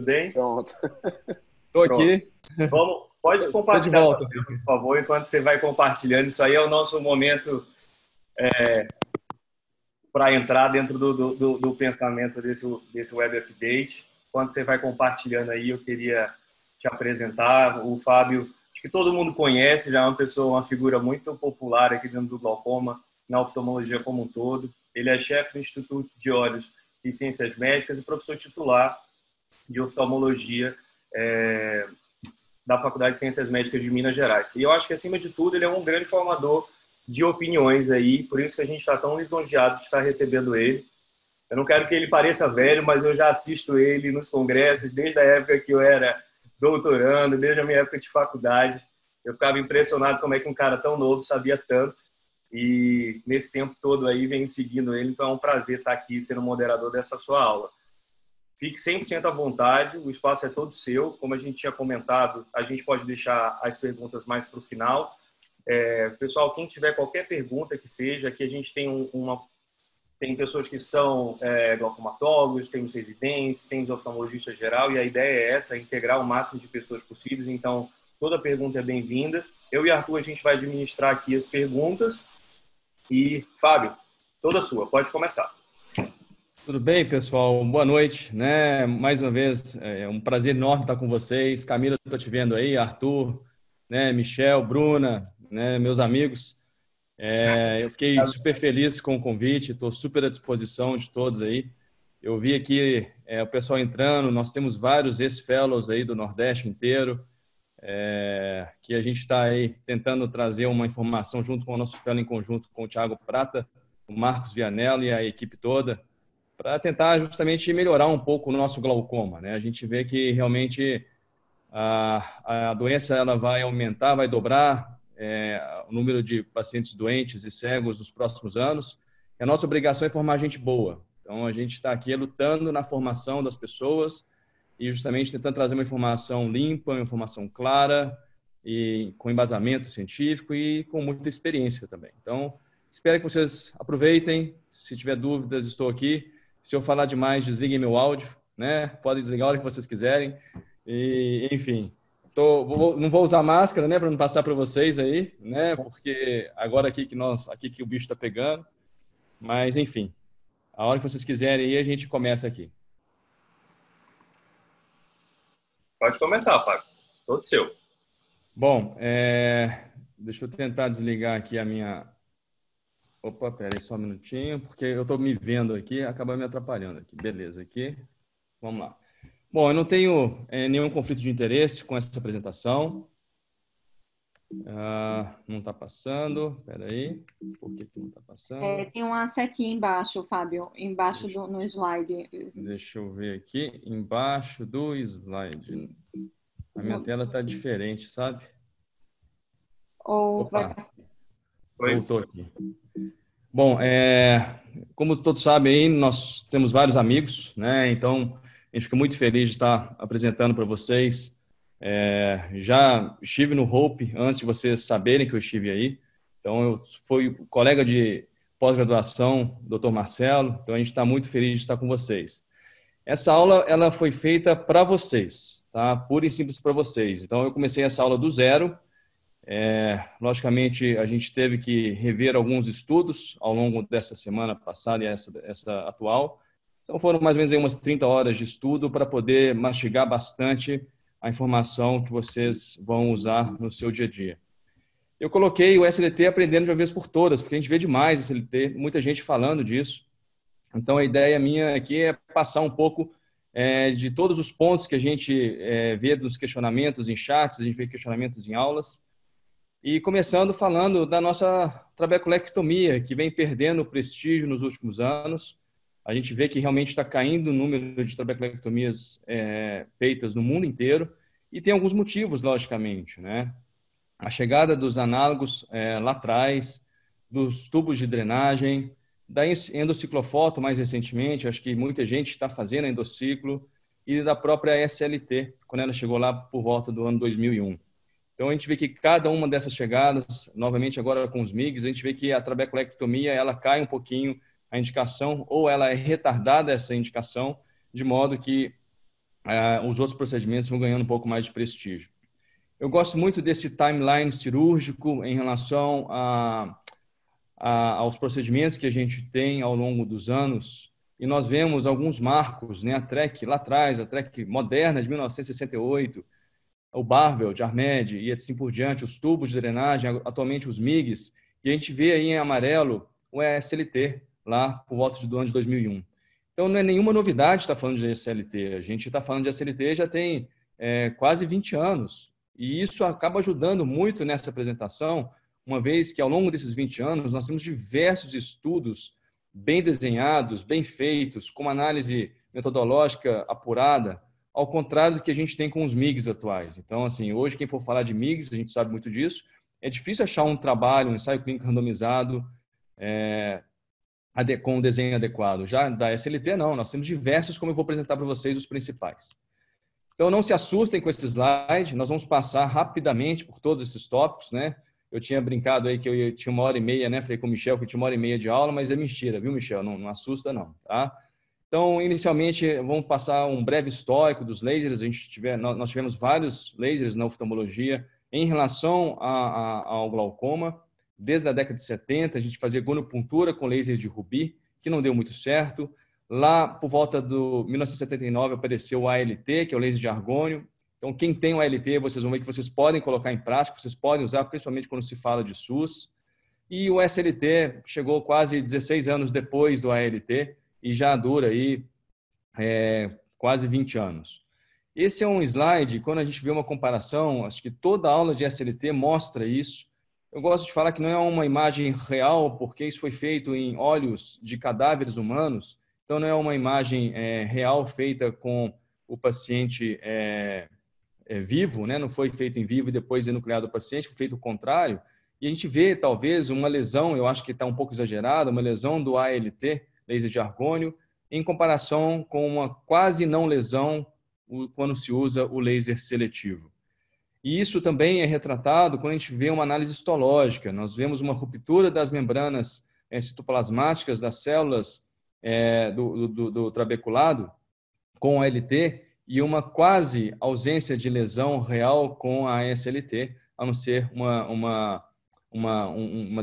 Tudo bem? Pronto. Estou Pronto. aqui. Pode Estou de compartilhar, volta. por favor, enquanto você vai compartilhando. Isso aí é o nosso momento para entrar dentro do pensamento desse Web Update. Enquanto você vai compartilhando aí, eu queria te apresentar. O Fábio, acho que todo mundo conhece, já é uma pessoa, uma figura muito popular aqui dentro do glaucoma, na oftalmologia como um todo. Ele é chefe do Instituto de Olhos e Ciências Médicas e professor titular de oftalmologia da Faculdade de Ciências Médicas de Minas Gerais. E eu acho que, acima de tudo, ele é um grande formador de opiniões aí, por isso que a gente está tão lisonjeado de estar recebendo ele. Eu não quero que ele pareça velho, mas eu já assisto ele nos congressos desde a época que eu era doutorando, desde a minha época de faculdade. Eu ficava impressionado como é que um cara tão novo sabia tanto. E nesse tempo todo aí vem seguindo ele, então é um prazer estar aqui sendo moderador dessa sua aula. Fique 100% à vontade, o espaço é todo seu. Como a gente tinha comentado, a gente pode deixar as perguntas mais para o final. Pessoal, quem tiver qualquer pergunta que seja, aqui a gente tem tem pessoas que são glaucomatólogos, tem os residentes, tem os oftalmologistas geral, e a ideia é essa, integrar o máximo de pessoas possíveis. Então, toda pergunta é bem-vinda. Eu e Arthur, a gente vai administrar aqui as perguntas. E, Fábio, toda sua, pode começar. Tudo bem, pessoal? Boa noite, né? Mais uma vez, é um prazer enorme estar com vocês. Camila, estou te vendo aí, Arthur, né? Michel, Bruna, né? Meus amigos. Eu fiquei super feliz com o convite, estou super à disposição de todos aí. Eu vi aqui o pessoal entrando, nós temos vários ex-fellows aí do Nordeste inteiro, que a gente está aí tentando trazer uma informação junto com o nosso fellow em conjunto com o Thiago Prata, o Marcos Vianello e a equipe toda, para tentar justamente melhorar um pouco o nosso glaucoma, né? A gente vê que realmente a doença ela vai aumentar, vai dobrar o número de pacientes doentes e cegos nos próximos anos. E a nossa obrigação é formar gente boa. Então, a gente está aqui lutando na formação das pessoas e justamente tentando trazer uma informação limpa, uma informação clara e com embasamento científico e com muita experiência também. Então, espero que vocês aproveitem. Se tiver dúvidas, estou aqui. Se eu falar demais, desliguem meu áudio, né? Podem desligar a hora que vocês quiserem. E, enfim, não vou usar máscara, né, para não passar para vocês aí, né? Porque agora aqui que o bicho está pegando. Mas, enfim, a hora que vocês quiserem aí, a gente começa aqui. Pode começar, Fábio. Todo seu. Bom, deixa eu tentar desligar aqui a minha... Opa, pera aí só um minutinho, porque eu estou me vendo aqui, acaba me atrapalhando aqui. Beleza, aqui. Vamos lá. Bom, eu não tenho nenhum conflito de interesse com essa apresentação. Não está passando. Espera aí. Por que não está passando? Tem uma setinha embaixo, Fábio, embaixo no slide. Deixa eu ver aqui. Embaixo do slide. A minha tela está diferente, sabe? Opa, voltou aqui. Bom, como todos sabem aí, nós temos vários amigos, né? Então, a gente fica muito feliz de estar apresentando para vocês. Já estive no Hope antes de vocês saberem que eu estive aí. Então, eu fui colega de pós-graduação, Dr. Marcelo. Então, a gente está muito feliz de estar com vocês. Essa aula ela foi feita para vocês, tá? Pura e simples para vocês. Então, eu comecei essa aula do zero. Logicamente, a gente teve que rever alguns estudos ao longo dessa semana passada e essa atual. Então, foram mais ou menos aí umas 30 horas de estudo para poder mastigar bastante a informação que vocês vão usar no seu dia a dia. Eu coloquei o SLT aprendendo de uma vez por todas, porque a gente vê demais SLT, muita gente falando disso. Então, a ideia minha aqui é passar um pouco de todos os pontos que a gente vê dos questionamentos em chats, a gente vê questionamentos em aulas. E começando falando da nossa trabeculectomia, que vem perdendo prestígio nos últimos anos. A gente vê que realmente está caindo o número de trabeculectomias feitas no mundo inteiro. E tem alguns motivos, logicamente, né? A chegada dos análogos lá atrás, dos tubos de drenagem, da endociclofoto mais recentemente, acho que muita gente está fazendo endociclo, e da própria SLT, quando ela chegou lá por volta do ano 2001. Então, a gente vê que cada uma dessas chegadas, novamente agora com os MIGs, a gente vê que a trabeculectomia ela cai um pouquinho a indicação, ou ela é retardada essa indicação, de modo que os outros procedimentos vão ganhando um pouco mais de prestígio. Eu gosto muito desse timeline cirúrgico em relação aos procedimentos que a gente tem ao longo dos anos, e nós vemos alguns marcos, né? A TREC lá atrás, a TREC moderna de 1968, o Barbel de Armed e assim por diante, os tubos de drenagem, atualmente os MIGs, e a gente vê aí em amarelo o SLT, lá por volta do ano de 2001. Então, não é nenhuma novidade estar falando de SLT. A gente está falando de SLT já tem quase 20 anos. E isso acaba ajudando muito nessa apresentação, uma vez que ao longo desses 20 anos nós temos diversos estudos bem desenhados, bem feitos, com uma análise metodológica apurada, ao contrário do que a gente tem com os MIGs atuais. Então, assim, hoje quem for falar de MIGs, a gente sabe muito disso, é difícil achar um trabalho, um ensaio clínico randomizado com um desenho adequado. Já da SLT, não. Nós temos diversos, como eu vou apresentar para vocês, os principais. Então, não se assustem com esse slide. Nós vamos passar rapidamente por todos esses tópicos, né? Eu tinha brincado aí que eu tinha 1h30, né? Falei com o Michel que eu tinha 1h30 de aula, mas é mentira, viu, Michel? Não assusta, não, tá? Então, inicialmente, vamos passar um breve histórico dos lasers. Nós tivemos vários lasers na oftalmologia em relação ao glaucoma. Desde a década de 70, a gente fazia gonopuntura com laser de rubi, que não deu muito certo. Lá, por volta do 1979, apareceu o ALT, que é o laser de argônio. Então, quem tem o ALT, vocês vão ver que vocês podem colocar em prática, vocês podem usar, principalmente quando se fala de SUS. E o SLT chegou quase 16 anos depois do ALT e já dura aí quase 20 anos. Esse é um slide, quando a gente vê uma comparação, acho que toda aula de SLT mostra isso. Eu gosto de falar que não é uma imagem real, porque isso foi feito em olhos de cadáveres humanos, então não é uma imagem real feita com o paciente vivo, né? Não foi feito em vivo e depois enucleado o paciente, foi feito o contrário. E a gente vê, talvez, uma lesão, eu acho que está um pouco exagerada, uma lesão do ALT, laser de argônio, em comparação com uma quase não lesão quando se usa o laser seletivo. E isso também é retratado quando a gente vê uma análise histológica. Nós vemos uma ruptura das membranas citoplasmáticas das células do trabeculado com o ALT e uma quase ausência de lesão real com a SLT, a não ser uma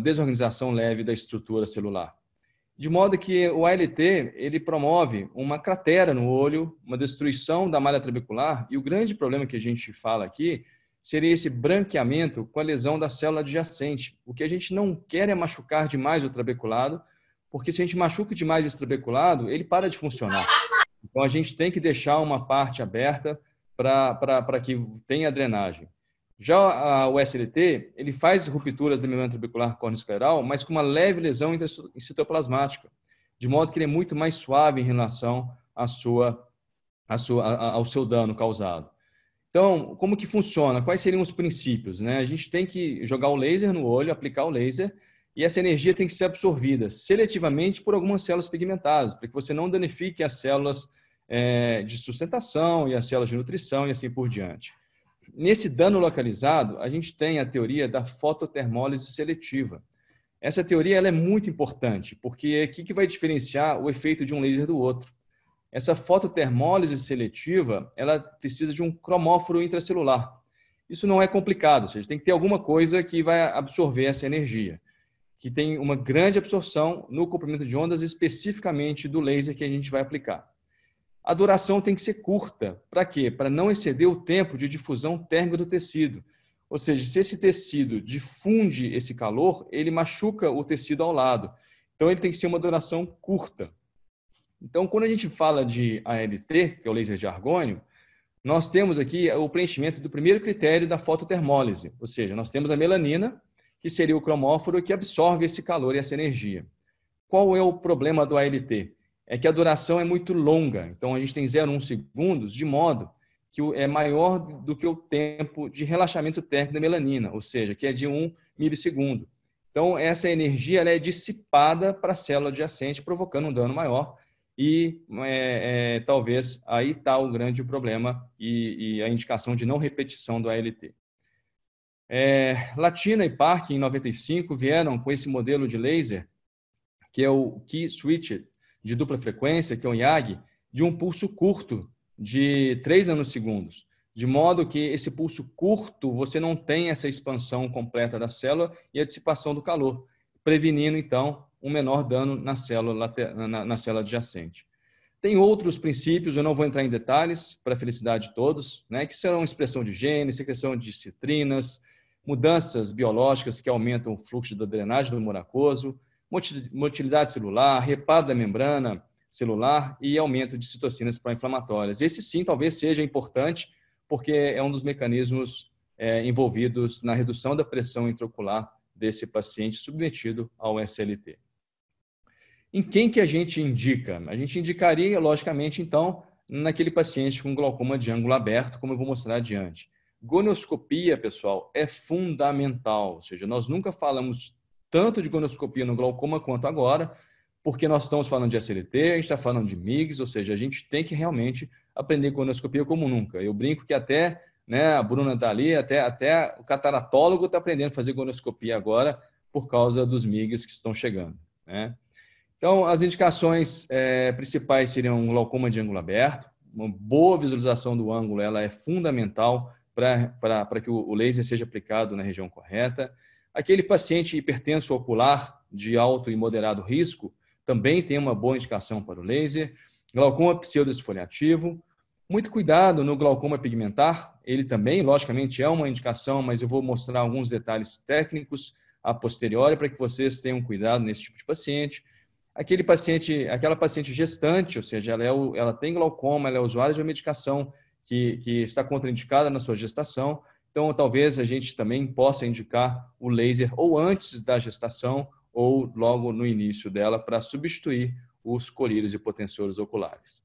desorganização leve da estrutura celular. De modo que o ALT ele promove uma cratera no olho, uma destruição da malha trabecular, e o grande problema que a gente fala aqui seria esse branqueamento com a lesão da célula adjacente. O que a gente não quer é machucar demais o trabeculado, porque se a gente machuca demais esse trabeculado, ele para de funcionar. Então, a gente tem que deixar uma parte aberta para que tenha drenagem. Já o SLT, ele faz rupturas da membrana trabecular corneoescleral, mas com uma leve lesão citoplasmática, de modo que ele é muito mais suave em relação ao seu dano causado. Então, como que funciona? Quais seriam os princípios, né? A gente tem que jogar o laser no olho, aplicar o laser, e essa energia tem que ser absorvida seletivamente por algumas células pigmentadas, para que você não danifique as células de sustentação e as células de nutrição e assim por diante. Nesse dano localizado, a gente tem a teoria da fototermólise seletiva. Essa teoria ela é muito importante, porque é aqui que vai diferenciar o efeito de um laser do outro. Essa fototermólise seletiva, ela precisa de um cromóforo intracelular. Isso não é complicado, ou seja, tem que ter alguma coisa que vai absorver essa energia, que tem uma grande absorção no comprimento de ondas, especificamente do laser que a gente vai aplicar. A duração tem que ser curta. Para quê? Para não exceder o tempo de difusão térmica do tecido. Ou seja, se esse tecido difunde esse calor, ele machuca o tecido ao lado. Então, ele tem que ser uma duração curta. Então, quando a gente fala de ALT, que é o laser de argônio, nós temos aqui o preenchimento do primeiro critério da fototermólise. Ou seja, nós temos a melanina, que seria o cromóforo que absorve esse calor e essa energia. Qual é o problema do ALT? É que a duração é muito longa. Então, a gente tem 0,1 segundos, de modo que é maior do que o tempo de relaxamento térmico da melanina, ou seja, que é de 1 milissegundo. Então, essa energia ela é dissipada para a célula adjacente, provocando um dano maior. E talvez aí está o grande problema e a indicação de não repetição do ALT. Latina e Park, em 95, vieram com esse modelo de laser, que é o Key Switch, de dupla frequência, que é o YAG, de um pulso curto, de 3 nanosegundos, de modo que esse pulso curto, você não tem essa expansão completa da célula e a dissipação do calor, prevenindo, então, um menor dano na célula adjacente. Tem outros princípios, eu não vou entrar em detalhes, para a felicidade de todos, né, que são expressão de genes, secreção de citrinas, mudanças biológicas que aumentam o fluxo da drenagem do humor aquoso, motilidade celular, reparo da membrana celular e aumento de citocinas pró-inflamatórias. Esse sim talvez seja importante, porque é um dos mecanismos envolvidos na redução da pressão intraocular desse paciente submetido ao SLT. Em quem que a gente indica? A gente indicaria, logicamente, então, naquele paciente com glaucoma de ângulo aberto, como eu vou mostrar adiante. Gonioscopia, pessoal, é fundamental, ou seja, nós nunca falamos tanto de gonioscopia no glaucoma quanto agora, porque nós estamos falando de SLT, a gente está falando de MIGS, ou seja, a gente tem que realmente aprender gonioscopia como nunca. Eu brinco que até, né, a Bruna está ali, até o cataratólogo está aprendendo a fazer gonioscopia agora por causa dos MIGS que estão chegando, né? Então, as indicações principais seriam um glaucoma de ângulo aberto. Uma boa visualização do ângulo ela é fundamental para que o laser seja aplicado na região correta. Aquele paciente hipertenso ocular de alto e moderado risco também tem uma boa indicação para o laser. Glaucoma pseudoesfoliativo. Muito cuidado no glaucoma pigmentar. Ele também, logicamente, é uma indicação, mas eu vou mostrar alguns detalhes técnicos a posteriori para que vocês tenham cuidado nesse tipo de paciente. Aquela paciente gestante, ou seja, ela tem glaucoma, ela é usuária de uma medicação que está contraindicada na sua gestação, então talvez a gente também possa indicar o laser ou antes da gestação ou logo no início dela para substituir os colírios hipotensores oculares.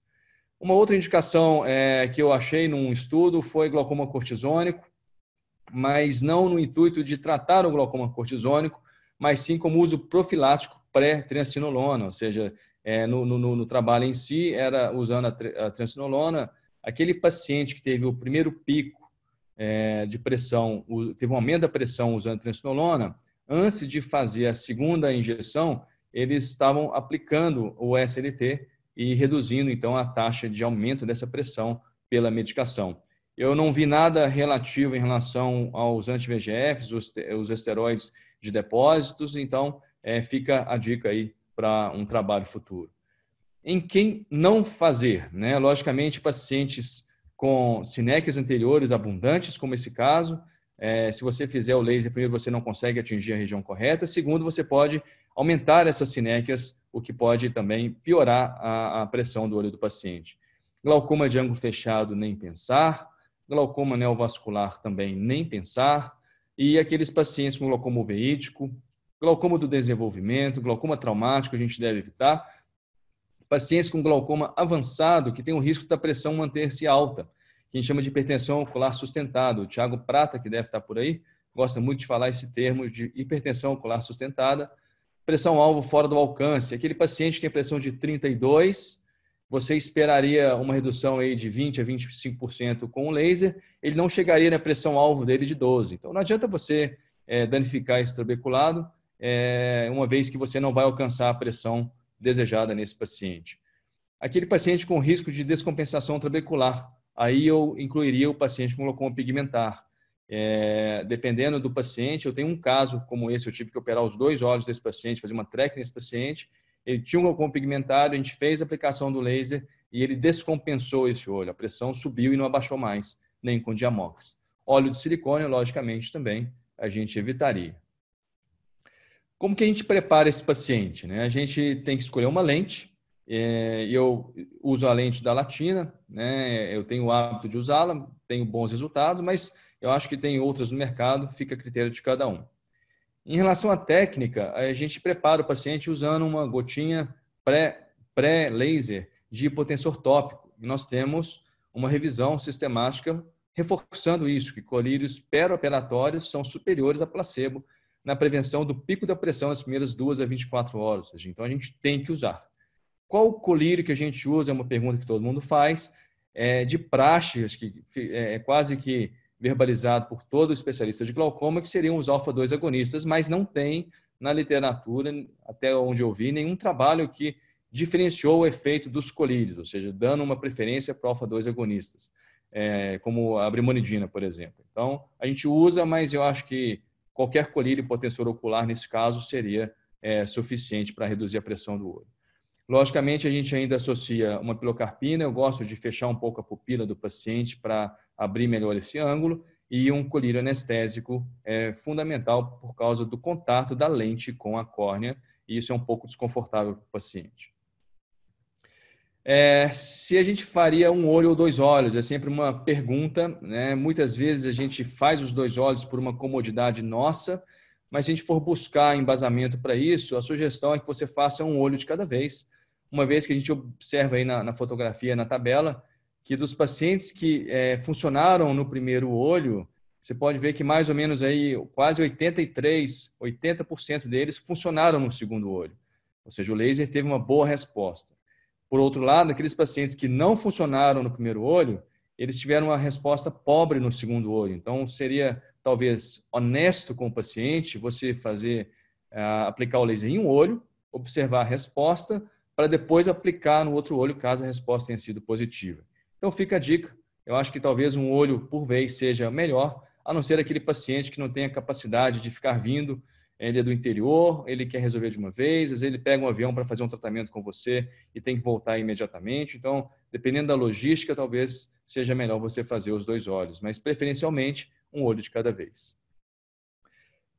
Uma outra indicação que eu achei num estudo foi glaucoma cortisônico, mas não no intuito de tratar o glaucoma cortisônico, mas sim como uso profilático pré-triancinolona, ou seja, no trabalho em si, era usando a triancinolona, aquele paciente que teve o primeiro pico de pressão, teve um aumento da pressão usando a triancinolona, antes de fazer a segunda injeção, eles estavam aplicando o SLT e reduzindo, então, a taxa de aumento dessa pressão pela medicação. Eu não vi nada relativo em relação aos anti-VEGFs, os esteroides de depósitos, então fica a dica aí para um trabalho futuro. Em quem não fazer, né? Logicamente, pacientes com sinéquias anteriores abundantes, como esse caso, se você fizer o laser, primeiro, você não consegue atingir a região correta, segundo, você pode aumentar essas sinéquias, o que pode também piorar a pressão do olho do paciente. Glaucoma de ângulo fechado, nem pensar. Glaucoma neovascular também, nem pensar. E aqueles pacientes com glaucoma uveítico, glaucoma do desenvolvimento, glaucoma traumático, a gente deve evitar. Pacientes com glaucoma avançado, que tem o risco da pressão manter-se alta, que a gente chama de hipertensão ocular sustentada. O Thiago Prata, que deve estar por aí, gosta muito de falar esse termo de hipertensão ocular sustentada. Pressão-alvo fora do alcance. Aquele paciente que tem pressão de 32, você esperaria uma redução aí de 20% a 25% com o laser, ele não chegaria na pressão-alvo dele de 12. Então, não adianta você danificar esse trabeculado, uma vez que você não vai alcançar a pressão desejada nesse paciente. Aquele paciente com risco de descompensação trabecular, aí eu incluiria o paciente com glaucoma pigmentar. Dependendo do paciente, eu tenho um caso como esse, eu tive que operar os 2 olhos desse paciente, fazer uma TREC nesse paciente, ele tinha um glaucoma pigmentado, a gente fez a aplicação do laser e ele descompensou esse olho, a pressão subiu e não abaixou mais, nem com Diamox. Óleo de silicone, logicamente, também a gente evitaria. Como que a gente prepara esse paciente, né? A gente tem que escolher uma lente, eu uso a lente da Latina, né? Eu tenho o hábito de usá-la, tenho bons resultados, mas eu acho que tem outras no mercado, fica a critério de cada um. Em relação à técnica, a gente prepara o paciente usando uma gotinha pré-laser de hipotensor tópico. E nós temos uma revisão sistemática reforçando isso, que colírios perioperatórios são superiores a placebo na prevenção do pico da pressão nas primeiras 2 a 24 horas. Então, a gente tem que usar. Qual o colírio que a gente usa? É uma pergunta que todo mundo faz. De praxe, acho que é quase que verbalizado por todo especialista de glaucoma, que seriam os alfa-2 agonistas, mas não tem na literatura, até onde eu vi, nenhum trabalho que diferenciou o efeito dos colírios, ou seja, dando uma preferência para alfa-2 agonistas, como a brimonidina, por exemplo. Então, a gente usa, mas eu acho que qualquer colírio hipotensor ocular, nesse caso, seria suficiente para reduzir a pressão do olho. Logicamente, a gente ainda associa uma pilocarpina, eu gosto de fechar um pouco a pupila do paciente para abrir melhor esse ângulo, e um colírio anestésico é fundamental por causa do contato da lente com a córnea, e isso é um pouco desconfortável para o paciente. Se a gente faria um olho ou 2 olhos, é sempre uma pergunta, né? Muitas vezes a gente faz os 2 olhos por uma comodidade nossa, mas se a gente for buscar embasamento para isso, a sugestão é que você faça um olho de cada vez, uma vez que a gente observa aí na fotografia, na tabela, que dos pacientes que funcionaram no primeiro olho, você pode ver que mais ou menos aí quase 80% deles funcionaram no segundo olho. Ou seja, o laser teve uma boa resposta. Por outro lado, aqueles pacientes que não funcionaram no primeiro olho, eles tiveram uma resposta pobre no segundo olho. Então, seria talvez honesto com o paciente você aplicar o laser em um olho, observar a resposta, para depois aplicar no outro olho, caso a resposta tenha sido positiva. Então, fica a dica. Eu acho que talvez um olho por vez seja melhor, a não ser aquele paciente que não tem a capacidade de ficar vindo, ele é do interior, ele quer resolver de uma vez, às vezes ele pega um avião para fazer um tratamento com você e tem que voltar imediatamente. Então, dependendo da logística, talvez seja melhor você fazer os 2 olhos, mas preferencialmente um olho de cada vez.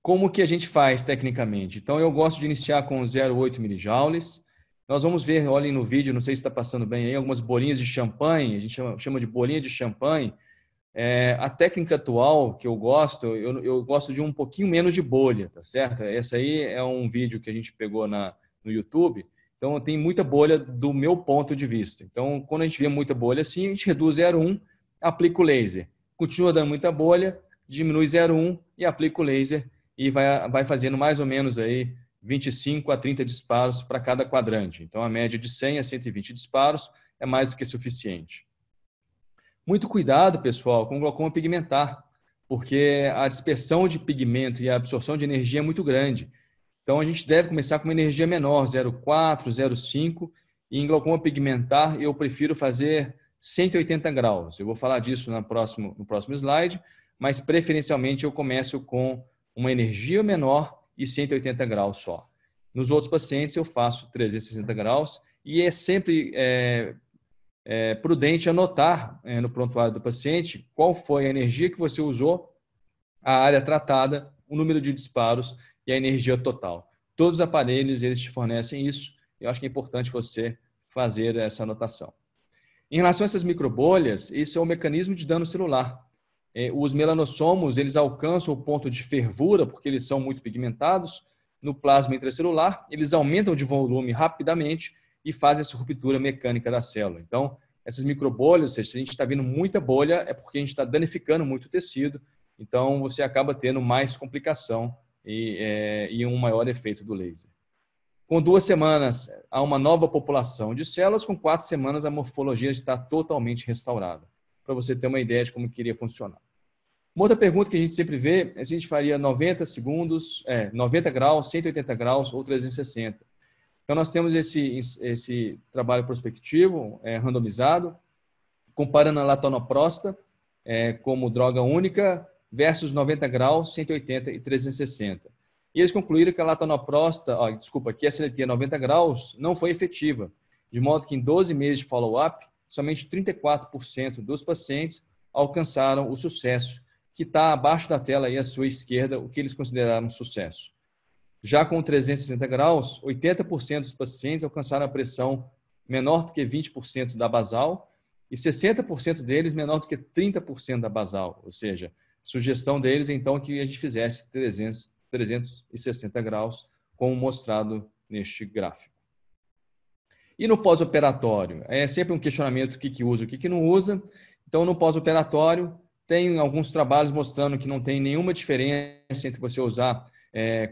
Como que a gente faz tecnicamente? Então, eu gosto de iniciar com 0,8 milijoules. Nós vamos ver, olhem no vídeo, não sei se está passando bem aí, algumas bolinhas de champanhe, a gente chama de bolinha de champanhe. A técnica atual que eu gosto de um pouquinho menos de bolha, tá certo? Essa aí é um vídeo que a gente pegou no YouTube, então tem muita bolha do meu ponto de vista. Então, quando a gente vê muita bolha assim, a gente reduz 0,1, aplica o laser. Continua dando muita bolha, diminui 0,1 e aplica o laser e vai fazendo mais ou menos aí 25 a 30 disparos para cada quadrante. Então, a média de 100 a 120 disparos é mais do que suficiente. Muito cuidado, pessoal, com o glaucoma pigmentar, porque a dispersão de pigmento e a absorção de energia é muito grande. Então, a gente deve começar com uma energia menor, 0,4, 0,5. E em glaucoma pigmentar, eu prefiro fazer 180 graus. Eu vou falar disso no próximo slide, mas preferencialmente eu começo com uma energia menor e 180 graus só. Nos outros pacientes eu faço 360 graus e é sempre prudente anotar no prontuário do paciente qual foi a energia que você usou, a área tratada, o número de disparos e a energia total. Todos os aparelhos eles te fornecem isso. Eu acho que é importante você fazer essa anotação. Em relação a essas microbolhas, isso é um mecanismo de dano celular. Os melanossomos, eles alcançam o ponto de fervura, porque eles são muito pigmentados, no plasma intracelular, eles aumentam de volume rapidamente e fazem essa ruptura mecânica da célula. Então, essas microbolhas, ou seja, se a gente está vendo muita bolha, é porque a gente está danificando muito o tecido, então você acaba tendo mais complicação e um maior efeito do laser. Com 2 semanas, há uma nova população de células, com 4 semanas a morfologia está totalmente restaurada, para você ter uma ideia de como queria funcionar. Uma outra pergunta que a gente sempre vê é se a gente faria 90 graus, 180 graus ou 360. Então, nós temos esse trabalho prospectivo, randomizado, comparando a latonoprosta como droga única versus 90 graus, 180 e 360. E eles concluíram que a latonoprosta, que a SLT 90 graus não foi efetiva, de modo que em 12 meses de follow-up, somente 34% dos pacientes alcançaram o sucesso, que está abaixo da tela aí à sua esquerda, o que eles consideraram sucesso. Já com 360 graus, 80% dos pacientes alcançaram a pressão menor do que 20% da basal e 60% deles menor do que 30% da basal. Ou seja, a sugestão deles, então, que a gente fizesse 360 graus, como mostrado neste gráfico. E no pós-operatório? É sempre um questionamento: o que usa, o que não usa. Então, no pós-operatório, tem alguns trabalhos mostrando que não tem nenhuma diferença entre você usar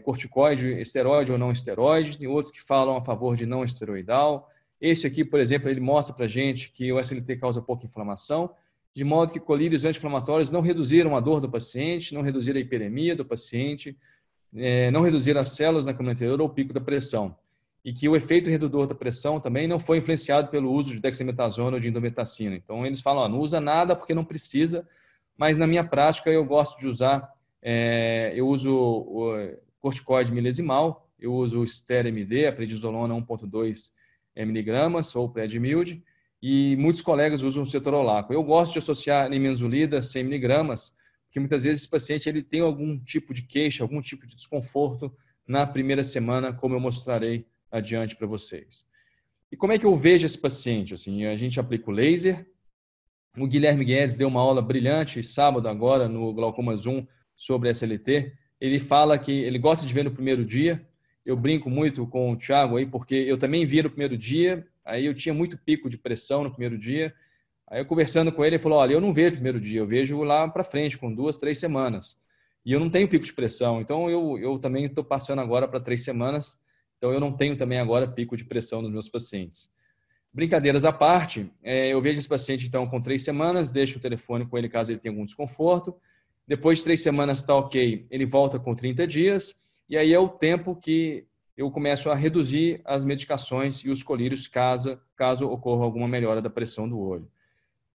corticoide, esteroide ou não esteroide. Tem outros que falam a favor de não esteroidal. Esse aqui, por exemplo, ele mostra para a gente que o SLT causa pouca inflamação, de modo que colírios anti-inflamatórios não reduziram a dor do paciente, não reduziram a hiperemia do paciente, não reduziram as células na câmara anterior ou o pico da pressão. e que o efeito redutor da pressão também não foi influenciado pelo uso de dexametasona ou de indometacina. Então, eles falam, não usa nada porque não precisa, mas na minha prática eu gosto de usar, eu uso o corticoide milesimal, eu uso o Ster-MD, a prednisolona 1,2 miligramas ou Predmild, e muitos colegas usam o cetorolaco. Eu gosto de associar a nimensulida 100 miligramas, porque muitas vezes esse paciente ele tem algum tipo de queixa, algum tipo de desconforto na primeira semana, como eu mostrarei adiante para vocês. E como é que eu vejo esse paciente? Assim, a gente aplica o laser. O Guilherme Guedes deu uma aula brilhante sábado agora no Glaucoma Zoom sobre SLT. Ele fala que ele gosta de ver no primeiro dia. Eu brinco muito com o Thiago aí, porque eu também via no primeiro dia, aí eu tinha muito pico de pressão no primeiro dia. Aí eu conversando com ele, ele falou, olha, eu não vejo no primeiro dia, eu vejo lá para frente, com 2, 3 semanas. E eu não tenho pico de pressão, então eu também estou passando agora para 3 semanas, então eu não tenho também agora pico de pressão nos meus pacientes. Brincadeiras à parte, eu vejo esse paciente então com 3 semanas, deixo o telefone com ele caso ele tenha algum desconforto. Depois de 3 semanas está ok, ele volta com 30 dias, e aí é o tempo que eu começo a reduzir as medicações e os colírios caso ocorra alguma melhora da pressão do olho.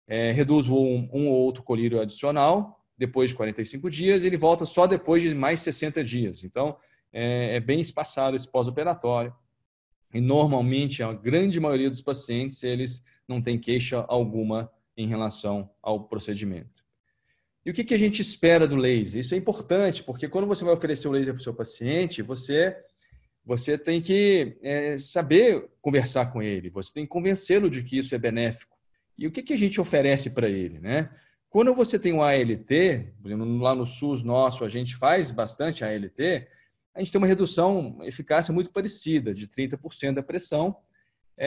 Reduzo um ou outro colírio adicional depois de 45 dias e ele volta só depois de mais 60 dias. Então, é bem espaçado esse pós-operatório. E normalmente, a grande maioria dos pacientes, eles não têm queixa alguma em relação ao procedimento. E o que a gente espera do laser? Isso é importante, porque quando você vai oferecer o laser para o seu paciente, você tem que saber conversar com ele, você tem que convencê-lo de que isso é benéfico. E o que a gente oferece para ele, né? Quando você tem um ALT, por exemplo, lá no SUS nosso, a gente faz bastante ALT, a gente tem uma redução, eficácia muito parecida, de 30% da pressão.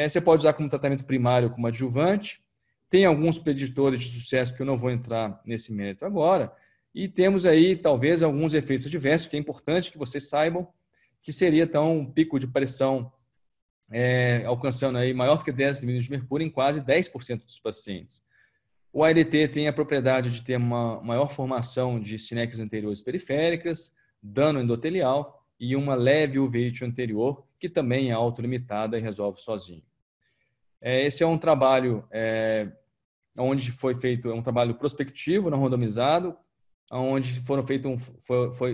Você pode usar como tratamento primário, como adjuvante. Tem alguns preditores de sucesso que eu não vou entrar nesse mérito agora. E temos aí, talvez, alguns efeitos adversos, que é importante que vocês saibam, que seria, então, um pico de pressão alcançando aí maior do que 10 milímetros de mercúrio em quase 10% dos pacientes. O ALT tem a propriedade de ter uma maior formação de sinéquias anteriores periféricas, dano endotelial e uma leve uveíte anterior, que também é autolimitada e resolve sozinho. Esse é um trabalho onde foi feito um trabalho prospectivo, não randomizado, onde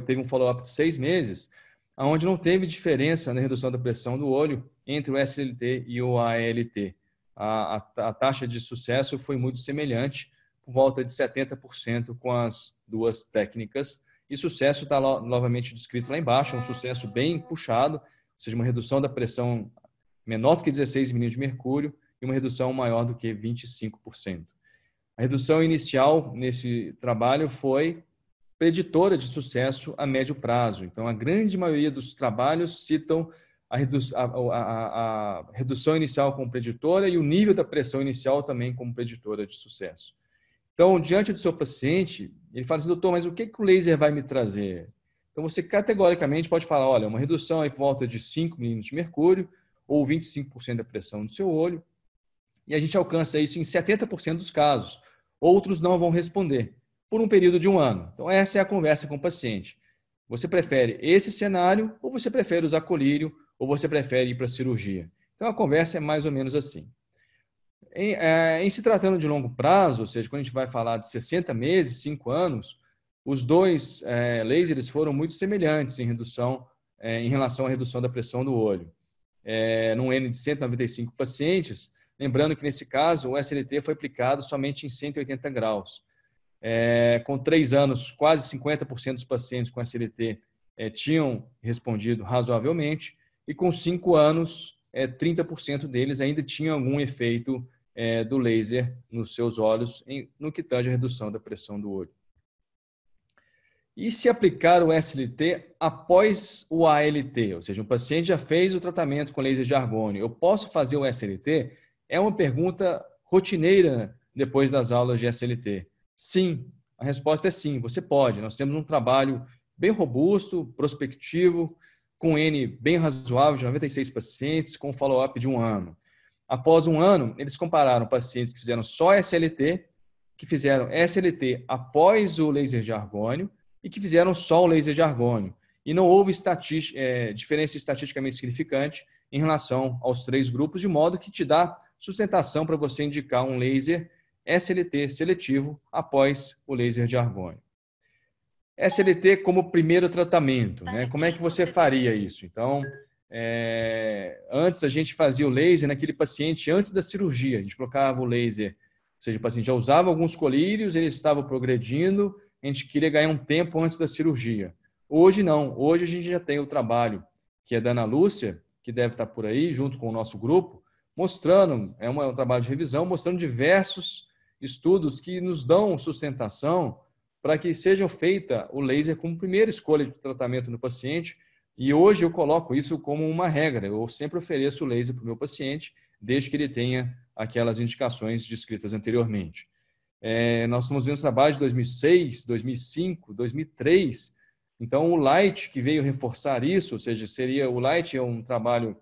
teve um follow-up de 6 meses, onde não teve diferença na redução da pressão do olho entre o SLT e o ALT. A taxa de sucesso foi muito semelhante, por volta de 70% com as duas técnicas. E sucesso está novamente descrito lá embaixo, é um sucesso bem puxado, ou seja, uma redução da pressão menor do que 16 milímetros de mercúrio e uma redução maior do que 25%. A redução inicial nesse trabalho foi preditora de sucesso a médio prazo. Então, a grande maioria dos trabalhos citam a redução inicial como preditora e o nível da pressão inicial também como preditora de sucesso. Então, diante do seu paciente, ele fala assim, doutor, mas o que o laser vai me trazer? Então, você categoricamente pode falar, olha, uma redução aí por volta de 5 milímetros de mercúrio ou 25% da pressão do seu olho, e a gente alcança isso em 70% dos casos. Outros não vão responder por um período de 1 ano. Então, essa é a conversa com o paciente. Você prefere esse cenário ou você prefere usar colírio ou você prefere ir para a cirurgia? Então, a conversa é mais ou menos assim. Em se tratando de longo prazo, ou seja, quando a gente vai falar de 60 meses, 5 anos, os dois lasers foram muito semelhantes em relação à redução da pressão do olho. Num N de 195 pacientes, lembrando que nesse caso o SLT foi aplicado somente em 180 graus. Com 3 anos, quase 50% dos pacientes com SLT tinham respondido razoavelmente, e com 5 anos, 30% deles ainda tinham algum efeito do laser nos seus olhos, no que tange a redução da pressão do olho. E se aplicar o SLT após o ALT? Ou seja, o paciente já fez o tratamento com laser de argônio. Eu posso fazer o SLT? É uma pergunta rotineira depois das aulas de SLT. Sim, a resposta é sim, você pode. Nós temos um trabalho bem robusto, prospectivo, com N bem razoável, de 96 pacientes, com follow-up de 1 ano. Após 1 ano, eles compararam pacientes que fizeram só SLT, que fizeram SLT após o laser de argônio e que fizeram só o laser de argônio. E não houve diferença estatisticamente significante em relação aos 3 grupos, de modo que te dá sustentação para você indicar um laser SLT seletivo após o laser de argônio. SLT como primeiro tratamento, né? Como é que você faria isso? Então, antes a gente fazia o laser naquele paciente antes da cirurgia. A gente colocava o laser, ou seja, o paciente já usava alguns colírios, ele estava progredindo, a gente queria ganhar um tempo antes da cirurgia. Hoje não, hoje a gente já tem o trabalho que é da Ana Lúcia, que deve estar por aí, junto com o nosso grupo, mostrando, é um trabalho de revisão, mostrando diversos estudos que nos dão sustentação para que seja feita o laser como primeira escolha de tratamento no paciente. E hoje eu coloco isso como uma regra. Eu sempre ofereço o laser para o meu paciente, desde que ele tenha aquelas indicações descritas anteriormente. Nós estamos vendo trabalho de 2006, 2005, 2003. Então, o Light, que veio reforçar isso, ou seja, o Light é um trabalho,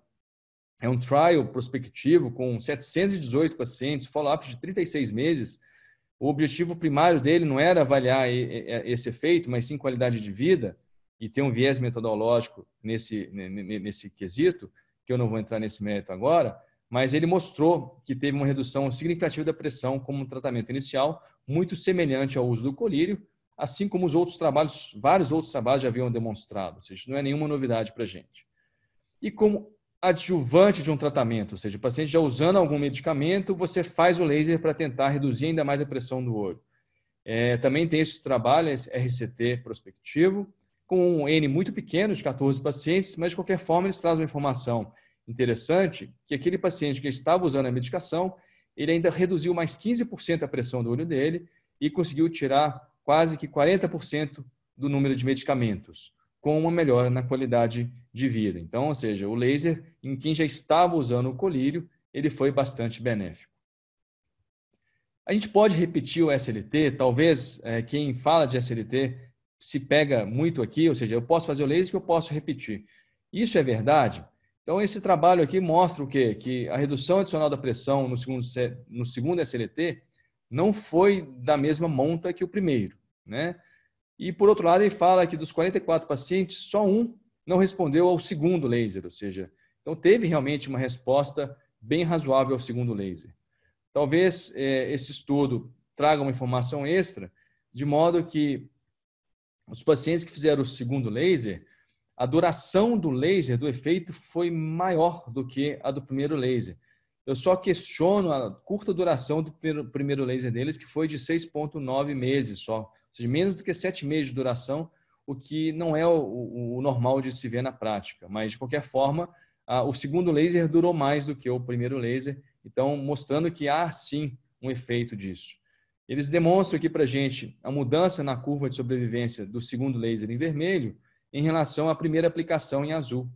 é um trial prospectivo com 718 pacientes, follow-up de 36 meses. O objetivo primário dele não era avaliar esse efeito, mas sim qualidade de vida, e tem um viés metodológico nesse quesito, que eu não vou entrar nesse mérito agora, mas ele mostrou que teve uma redução significativa da pressão como um tratamento inicial, muito semelhante ao uso do colírio, assim como os outros trabalhos, vários outros trabalhos já haviam demonstrado, ou seja, não é nenhuma novidade para a gente. E como adjuvante de um tratamento, ou seja, o paciente já usando algum medicamento, você faz o laser para tentar reduzir ainda mais a pressão do olho. Também tem esse trabalho, esse RCT prospectivo, com um N muito pequeno, de 14 pacientes, mas de qualquer forma eles trazem uma informação interessante, que aquele paciente que estava usando a medicação, ele ainda reduziu mais 15% a pressão do olho dele e conseguiu tirar quase que 40% do número de medicamentos, com uma melhora na qualidade de vida. Então, ou seja, o laser, em quem já estava usando o colírio, ele foi bastante benéfico. A gente pode repetir o SLT, talvez quem fala de SLT se pega muito aqui, ou seja, eu posso fazer o laser que eu posso repetir. Isso é verdade? Então, esse trabalho aqui mostra o quê? Que a redução adicional da pressão no segundo SLT não foi da mesma monta que o primeiro, né? E, por outro lado, ele fala que dos 44 pacientes, só um não respondeu ao segundo laser, ou seja, então teve realmente uma resposta bem razoável ao segundo laser. Talvez esse estudo traga uma informação extra, de modo que os pacientes que fizeram o segundo laser, a duração do laser, do efeito, foi maior do que a do primeiro laser. Eu só questiono a curta duração do primeiro laser deles, que foi de 6,9 meses só. Ou seja, menos do que 7 meses de duração, o que não é o normal de se ver na prática. Mas, de qualquer forma, o segundo laser durou mais do que o primeiro laser, então mostrando que há, sim, um efeito disso. Eles demonstram aqui para a gente a mudança na curva de sobrevivência do segundo laser em vermelho em relação à primeira aplicação em azul.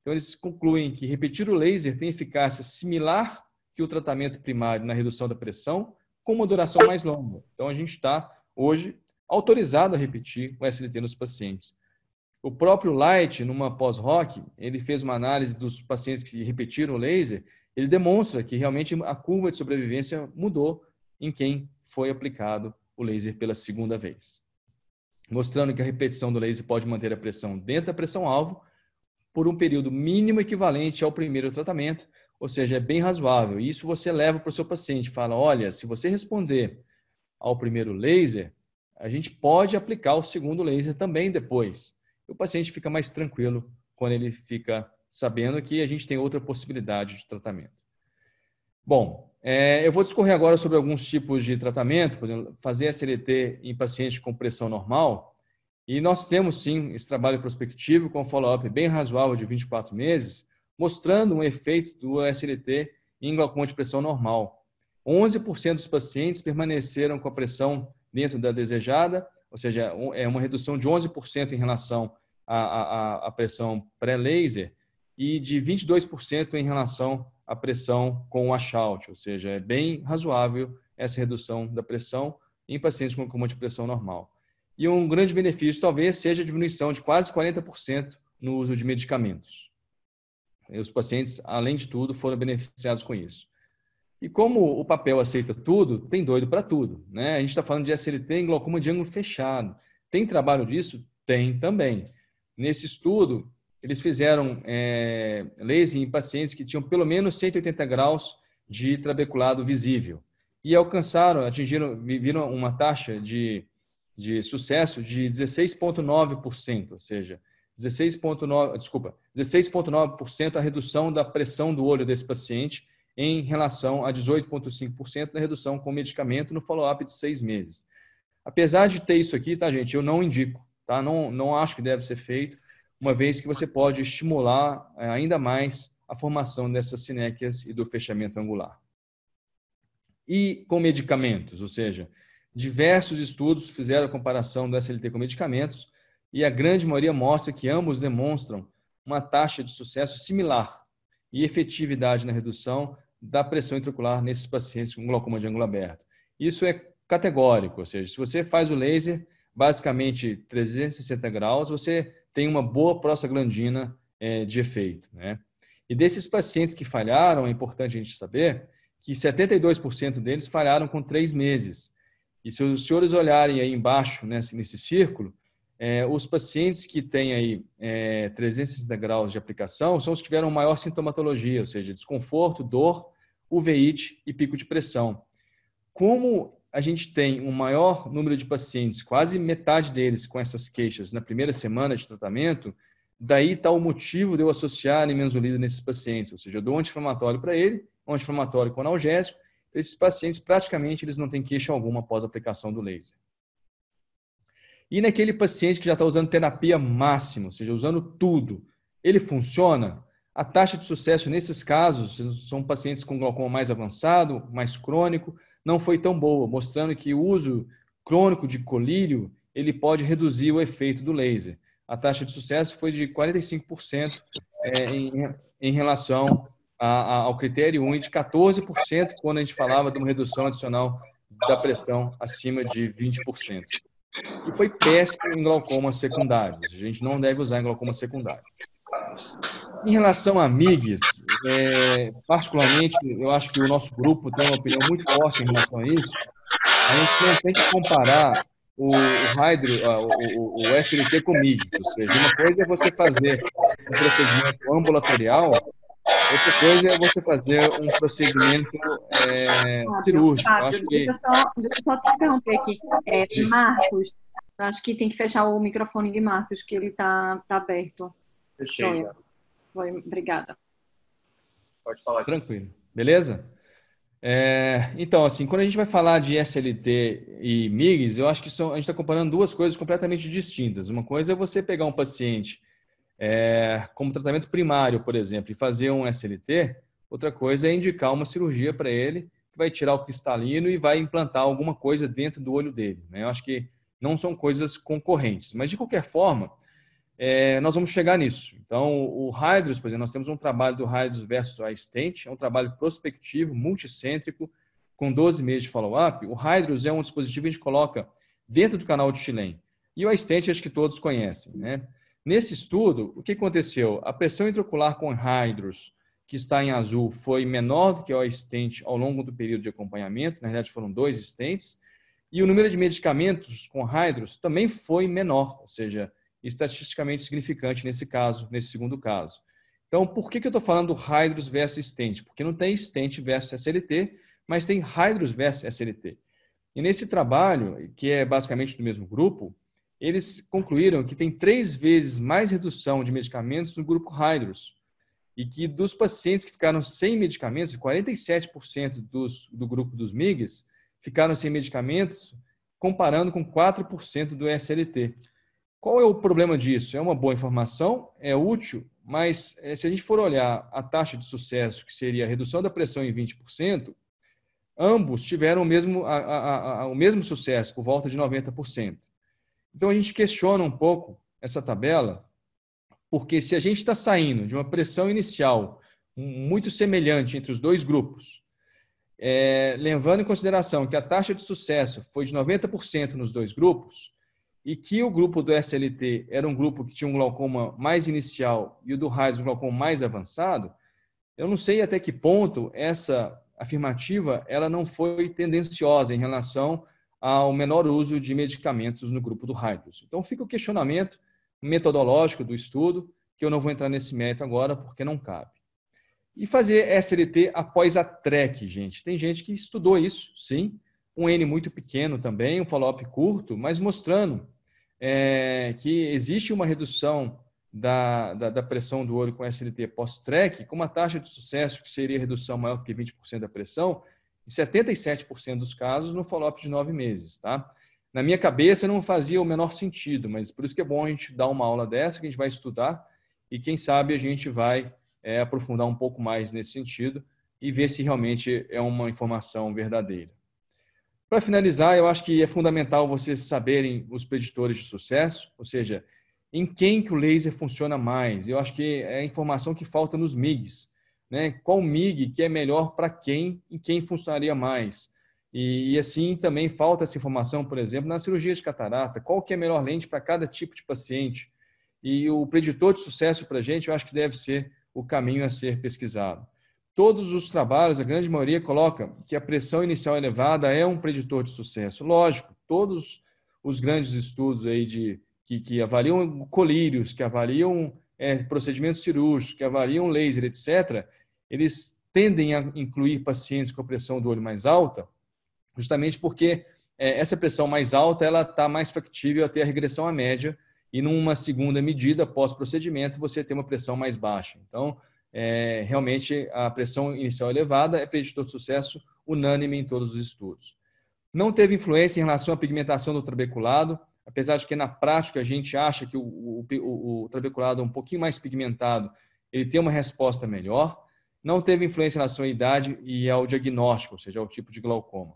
Então, eles concluem que repetir o laser tem eficácia similar que o tratamento primário na redução da pressão, com uma duração mais longa. Então, a gente está, hoje, autorizado a repetir o SLT nos pacientes. O próprio Light, numa pós-hoc, ele fez uma análise dos pacientes que repetiram o laser, ele demonstra que realmente a curva de sobrevivência mudou em quem foi aplicado o laser pela segunda vez. Mostrando que a repetição do laser pode manter a pressão dentro da pressão-alvo por um período mínimo equivalente ao primeiro tratamento, ou seja, é bem razoável. E isso você leva para o seu paciente, fala, olha, se você responder ao primeiro laser, a gente pode aplicar o segundo laser também depois. E o paciente fica mais tranquilo quando ele fica sabendo que a gente tem outra possibilidade de tratamento. Bom, eu vou discorrer agora sobre alguns tipos de tratamento, por exemplo, fazer SLT em paciente com pressão normal. E nós temos, sim, esse trabalho prospectivo com follow-up bem razoável de 24 meses, mostrando um efeito do SLT em glaucoma de pressão normal. 11% dos pacientes permaneceram com a pressão dentro da desejada, ou seja, é uma redução de 11% em relação à pressão pré-laser e de 22% em relação à pressão com o washout, ou seja, é bem razoável essa redução da pressão em pacientes com glaucoma de pressão normal. E um grande benefício talvez seja a diminuição de quase 40% no uso de medicamentos. E os pacientes, além de tudo, foram beneficiados com isso. E como o papel aceita tudo, tem doido para tudo, né? A gente está falando de SLT em glaucoma de ângulo fechado. Tem trabalho disso? Tem também. Nesse estudo, eles fizeram laser em pacientes que tinham pelo menos 180 graus de trabeculado visível e viram uma taxa de sucesso de 16,9%, ou seja, 16,9% a redução da pressão do olho desse paciente em relação a 18,5% da redução com medicamento no follow-up de 6 meses. Apesar de ter isso aqui, tá, gente, eu não indico, tá? Não acho que deve ser feito, uma vez que você pode estimular ainda mais a formação dessas sinéquias e do fechamento angular. E com medicamentos, ou seja, diversos estudos fizeram a comparação do SLT com medicamentos e a grande maioria mostra que ambos demonstram uma taxa de sucesso similar e efetividade na redução da pressão intraocular nesses pacientes com glaucoma de ângulo aberto. Isso é categórico, ou seja, se você faz o laser, basicamente 360 graus, você tem uma boa prostaglandina de efeito, né? E desses pacientes que falharam, é importante a gente saber que 72% deles falharam com 3 meses. E se os senhores olharem aí embaixo, nesse círculo, os pacientes que têm aí 360 graus de aplicação são os que tiveram maior sintomatologia, ou seja, desconforto, dor, uveíte e pico de pressão. Como a gente tem um maior número de pacientes, quase metade deles com essas queixas na primeira semana de tratamento, daí está o motivo de eu associar a nimensulida nesses pacientes, ou seja, eu dou um anti-inflamatório para ele, um anti-inflamatório com analgésico, esses pacientes praticamente eles não têm queixa alguma após a aplicação do laser. E naquele paciente que já está usando terapia máxima, ou seja, usando tudo, ele funciona? A taxa de sucesso nesses casos, são pacientes com glaucoma mais avançado, mais crônico, não foi tão boa, mostrando que o uso crônico de colírio ele pode reduzir o efeito do laser. A taxa de sucesso foi de 45% em relação ao critério 1 e de 14% quando a gente falava de uma redução adicional da pressão acima de 20%. E foi péssimo em glaucoma secundário. A gente não deve usar em glaucoma secundário. Em relação a MIGS, particularmente, eu acho que o nosso grupo tem uma opinião muito forte em relação a isso. A gente não tem que comparar o SLT com MIGS. Ou seja, uma coisa é você fazer um procedimento ambulatorial, outra coisa é você fazer um procedimento cirúrgico. Fábio, Acho que... deixa eu só te interromper aqui. Marcos, acho que tem que fechar o microfone de Marcos, que ele está aberto. Fechei já. Obrigada. Pode falar. Tranquilo. Beleza? Então, assim, quando a gente vai falar de SLT e MIGS, eu acho que a gente está comparando duas coisas completamente distintas. Uma coisa é você pegar um paciente como tratamento primário, por exemplo, e fazer um SLT. Outra coisa é indicar uma cirurgia para ele, que vai tirar o cristalino e vai implantar alguma coisa dentro do olho dele, né? Eu acho que não são coisas concorrentes. Mas, de qualquer forma, nós vamos chegar nisso. Então, o Hydrus, por exemplo, nós temos um trabalho do Hydrus versus a Stent, é um trabalho prospectivo, multicêntrico, com 12 meses de follow-up. O Hydrus é um dispositivo que a gente coloca dentro do canal de Schlein. E o Stent, acho que todos conhecem, né? Nesse estudo, o que aconteceu? A pressão intraocular com Hydrus, que está em azul, foi menor do que o Stent ao longo do período de acompanhamento. Na verdade, foram 2 stents. E o número de medicamentos com Hydrus também foi menor, ou seja, estatisticamente significante nesse caso, nesse segundo caso. Então, por que eu estou falando do Hydrus versus Stent? Porque não tem Stent versus SLT, mas tem Hydrus versus SLT. E nesse trabalho, que é basicamente do mesmo grupo, eles concluíram que tem 3 vezes mais redução de medicamentos no grupo Hydrus. E que dos pacientes que ficaram sem medicamentos, 47% do grupo dos MIGs ficaram sem medicamentos, comparando com 4% do SLT. Qual é o problema disso? É uma boa informação, é útil, mas se a gente for olhar a taxa de sucesso, que seria a redução da pressão em 20%, ambos tiveram o mesmo sucesso, por volta de 90%. Então, a gente questiona um pouco essa tabela, porque se a gente está saindo de uma pressão inicial muito semelhante entre os dois grupos, levando em consideração que a taxa de sucesso foi de 90% nos dois grupos, e que o grupo do SLT era um grupo que tinha um glaucoma mais inicial e o do Hydrus um glaucoma mais avançado, eu não sei até que ponto essa afirmativa ela não foi tendenciosa em relação ao menor uso de medicamentos no grupo do Hydrus. Então, fica o questionamento metodológico do estudo, que eu não vou entrar nesse mérito agora porque não cabe. E fazer SLT após a TREC, gente. Tem gente que estudou isso, sim. Um N muito pequeno também, um follow-up curto, mas mostrando que existe uma redução da pressão do olho com SLT pós-TREC, com uma taxa de sucesso que seria redução maior do que 20% da pressão, em 77% dos casos no follow-up de 9 meses. Tá? Na minha cabeça não fazia o menor sentido, mas por isso que é bom a gente dar uma aula dessa, que a gente vai estudar, e quem sabe a gente vai aprofundar um pouco mais nesse sentido e ver se realmente é uma informação verdadeira. Para finalizar, eu acho que é fundamental vocês saberem os preditores de sucesso, ou seja, em quem que o laser funciona mais. Eu acho que é a informação que falta nos MIGs. Né? Qual MIG que é melhor para quem e quem funcionaria mais. E assim também falta essa informação, por exemplo, na cirurgia de catarata. Qual que é a melhor lente para cada tipo de paciente? E o preditor de sucesso para a gente, eu acho que deve ser o caminho a ser pesquisado. Todos os trabalhos, a grande maioria, coloca que a pressão inicial elevada é um preditor de sucesso. Lógico, todos os grandes estudos aí que avaliam colírios, que avaliam procedimentos cirúrgicos, que avaliam laser, etc., eles tendem a incluir pacientes com a pressão do olho mais alta, justamente porque essa pressão mais alta ela está mais factível a ter a regressão à média, e numa segunda medida, pós-procedimento, você tem uma pressão mais baixa. Então, realmente, a pressão inicial elevada é preditor de sucesso unânime em todos os estudos. Não teve influência em relação à pigmentação do trabeculado, apesar de que na prática a gente acha que o trabeculado um pouquinho mais pigmentado, ele tem uma resposta melhor. Não teve influência em relação à idade e ao diagnóstico, ou seja, ao tipo de glaucoma.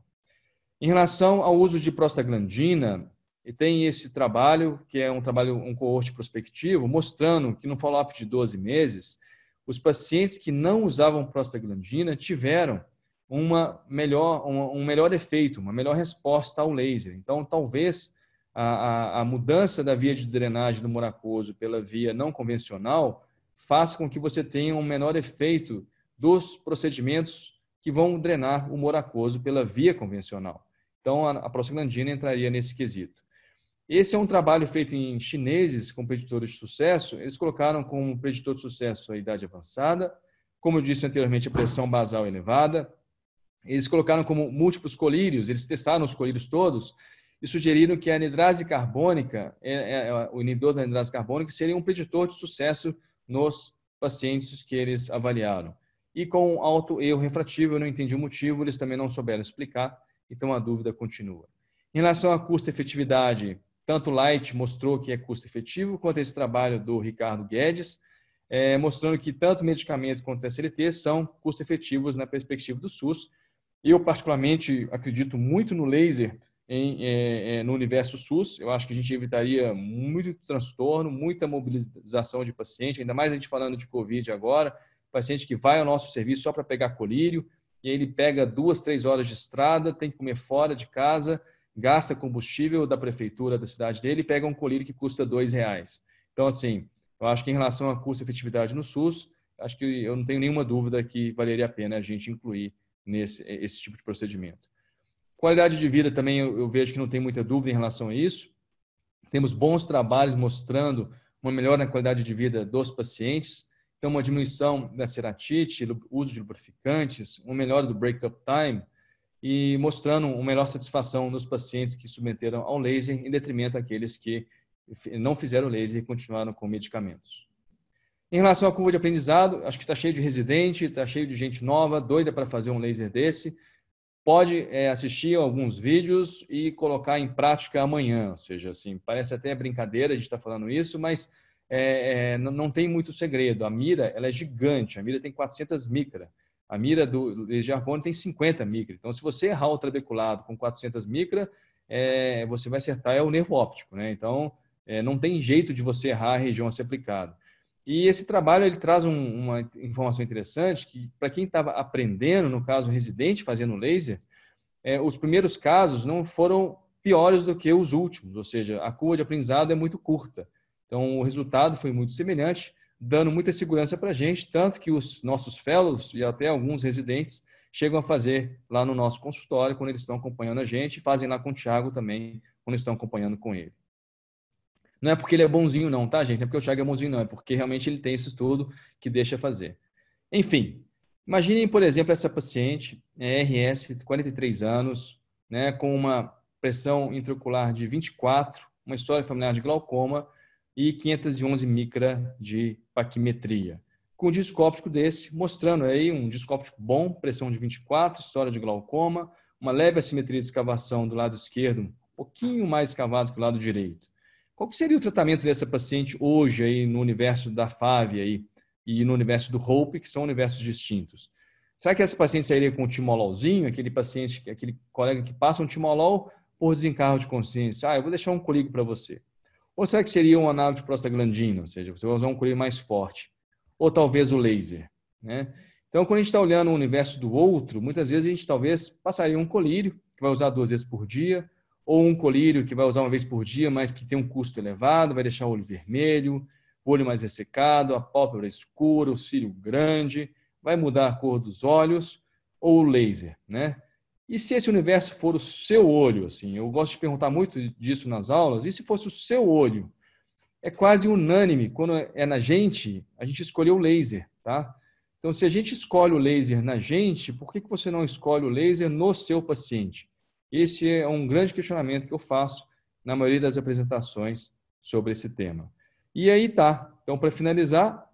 Em relação ao uso de prostaglandina, tem esse trabalho, que é um coorte prospectivo, mostrando que no follow-up de 12 meses, os pacientes que não usavam prostaglandina tiveram um melhor efeito, uma melhor resposta ao laser. Então, talvez a mudança da via de drenagem do humor aquoso pela via não convencional faça com que você tenha um menor efeito dos procedimentos que vão drenar o humor aquoso pela via convencional. Então, a prostaglandina entraria nesse quesito. Esse é um trabalho feito em chineses com preditores de sucesso. Eles colocaram como preditor de sucesso a idade avançada, como eu disse anteriormente, a pressão basal elevada. Eles colocaram como múltiplos colírios, eles testaram os colírios todos e sugeriram que a anidrase carbônica, o inibidor da anidrase carbônica, seria um preditor de sucesso nos pacientes que eles avaliaram. E com alto erro refrativo, eu não entendi o motivo, eles também não souberam explicar, então a dúvida continua. Em relação à custo-efetividade, tanto o Light mostrou que é custo-efetivo, quanto esse trabalho do Ricardo Guedes, mostrando que tanto medicamento quanto SLT são custo-efetivos na perspectiva do SUS. Eu, particularmente, acredito muito no laser no universo SUS. Eu acho que a gente evitaria muito transtorno, muita mobilização de paciente, ainda mais a gente falando de Covid agora, paciente que vai ao nosso serviço só para pegar colírio, e ele pega 2, 3 horas de estrada, tem que comer fora de casa, gasta combustível da prefeitura da cidade dele e pega um colírio que custa R$2. Então, assim, eu acho que em relação a custo-efetividade no SUS, acho que eu não tenho nenhuma dúvida que valeria a pena a gente incluir esse tipo de procedimento. Qualidade de vida também eu vejo que não tem muita dúvida em relação a isso. Temos bons trabalhos mostrando uma melhora na qualidade de vida dos pacientes. Então, uma diminuição da ceratite, uso de lubrificantes, uma melhora do break-up time e mostrando uma melhor satisfação nos pacientes que submeteram ao laser em detrimento daqueles que não fizeram laser e continuaram com medicamentos. Em relação à curva de aprendizado, acho que está cheio de residente, está cheio de gente nova, doida para fazer um laser desse. Pode assistir alguns vídeos e colocar em prática amanhã. Ou seja, assim, parece até brincadeira a gente está falando isso, mas não tem muito segredo. A mira ela é gigante, a mira tem 400 micra. A mira do laser argônio tem 50 micra. Então, se você errar o trabeculado com 400 micra, você vai acertar o nervo óptico. Né? Então, não tem jeito de você errar a região a ser aplicada. E esse trabalho ele traz uma informação interessante que, para quem estava aprendendo, no caso, residente fazendo laser, os primeiros casos não foram piores do que os últimos, ou seja, a curva de aprendizado é muito curta. Então, o resultado foi muito semelhante, dando muita segurança para a gente, tanto que os nossos fellows e até alguns residentes chegam a fazer lá no nosso consultório, quando eles estão acompanhando a gente, e fazem lá com o Thiago também, quando estão acompanhando com ele. Não é porque ele é bonzinho não, tá, gente? Não é porque o Thiago é bonzinho não, é porque realmente ele tem esse estudo que deixa fazer. Enfim, imaginem, por exemplo, essa paciente, RS, 43 anos, né, com uma pressão intraocular de 24, uma história familiar de glaucoma e 511 micra de paquimetria. Com um disco óptico desse, mostrando aí um disco óptico bom, pressão de 24, história de glaucoma, uma leve assimetria de escavação do lado esquerdo, um pouquinho mais escavado que o lado direito. Qual que seria o tratamento dessa paciente hoje aí no universo da FAV aí, e no universo do HOPE, que são universos distintos? Será que essa paciente sairia com um timololzinho, aquele paciente, aquele colega que passa um timolol por desencargo de consciência? Eu vou deixar um colírio para você. Ou será que seria um análogo de prostaglandina, ou seja, você vai usar um colírio mais forte? Ou talvez o laser, né? Então, quando a gente está olhando o universo do outro, muitas vezes a gente talvez passaria um colírio, que vai usar 2 vezes por dia, ou um colírio que vai usar 1 vez por dia, mas que tem um custo elevado, vai deixar o olho vermelho, o olho mais ressecado, a pálpebra escura, o cílio grande, vai mudar a cor dos olhos, ou o laser, né? E se esse universo for o seu olho, assim, eu gosto de perguntar muito disso nas aulas, e se fosse o seu olho? É quase unânime, quando é na gente, a gente escolheu o laser, tá? Então, se a gente escolhe o laser na gente, por que você não escolhe o laser no seu paciente? Esse é um grande questionamento que eu faço na maioria das apresentações sobre esse tema. E aí tá. Então, para finalizar,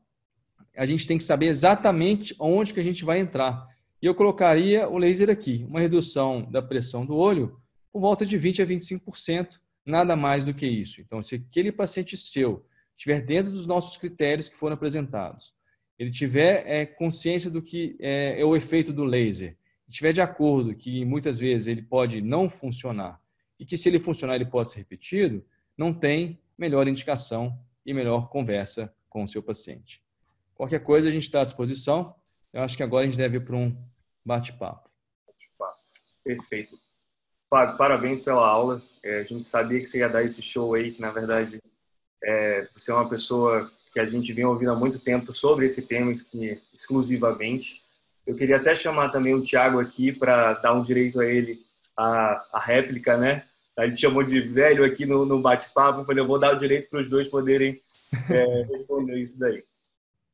a gente tem que saber exatamente onde que a gente vai entrar. E eu colocaria o laser aqui, uma redução da pressão do olho por volta de 20% a 25%, nada mais do que isso. Então, se aquele paciente seu estiver dentro dos nossos critérios que foram apresentados, ele tiver consciência do que é o efeito do laser, estiver de acordo que muitas vezes ele pode não funcionar e que se ele funcionar ele pode ser repetido, não tem melhor indicação e melhor conversa com o seu paciente. Qualquer coisa a gente está à disposição. Eu acho que agora a gente deve ir para um bate-papo. Perfeito. Fábio, parabéns pela aula. A gente sabia que você ia dar esse show aí, que na verdade você é uma pessoa que a gente vem ouvindo há muito tempo sobre esse tema exclusivamente. Eu queria até chamar também o Thiago aqui para dar um direito a ele a réplica, né? A gente chamou de velho aqui no bate-papo. Eu falei, eu vou dar o direito para os dois poderem responder isso daí.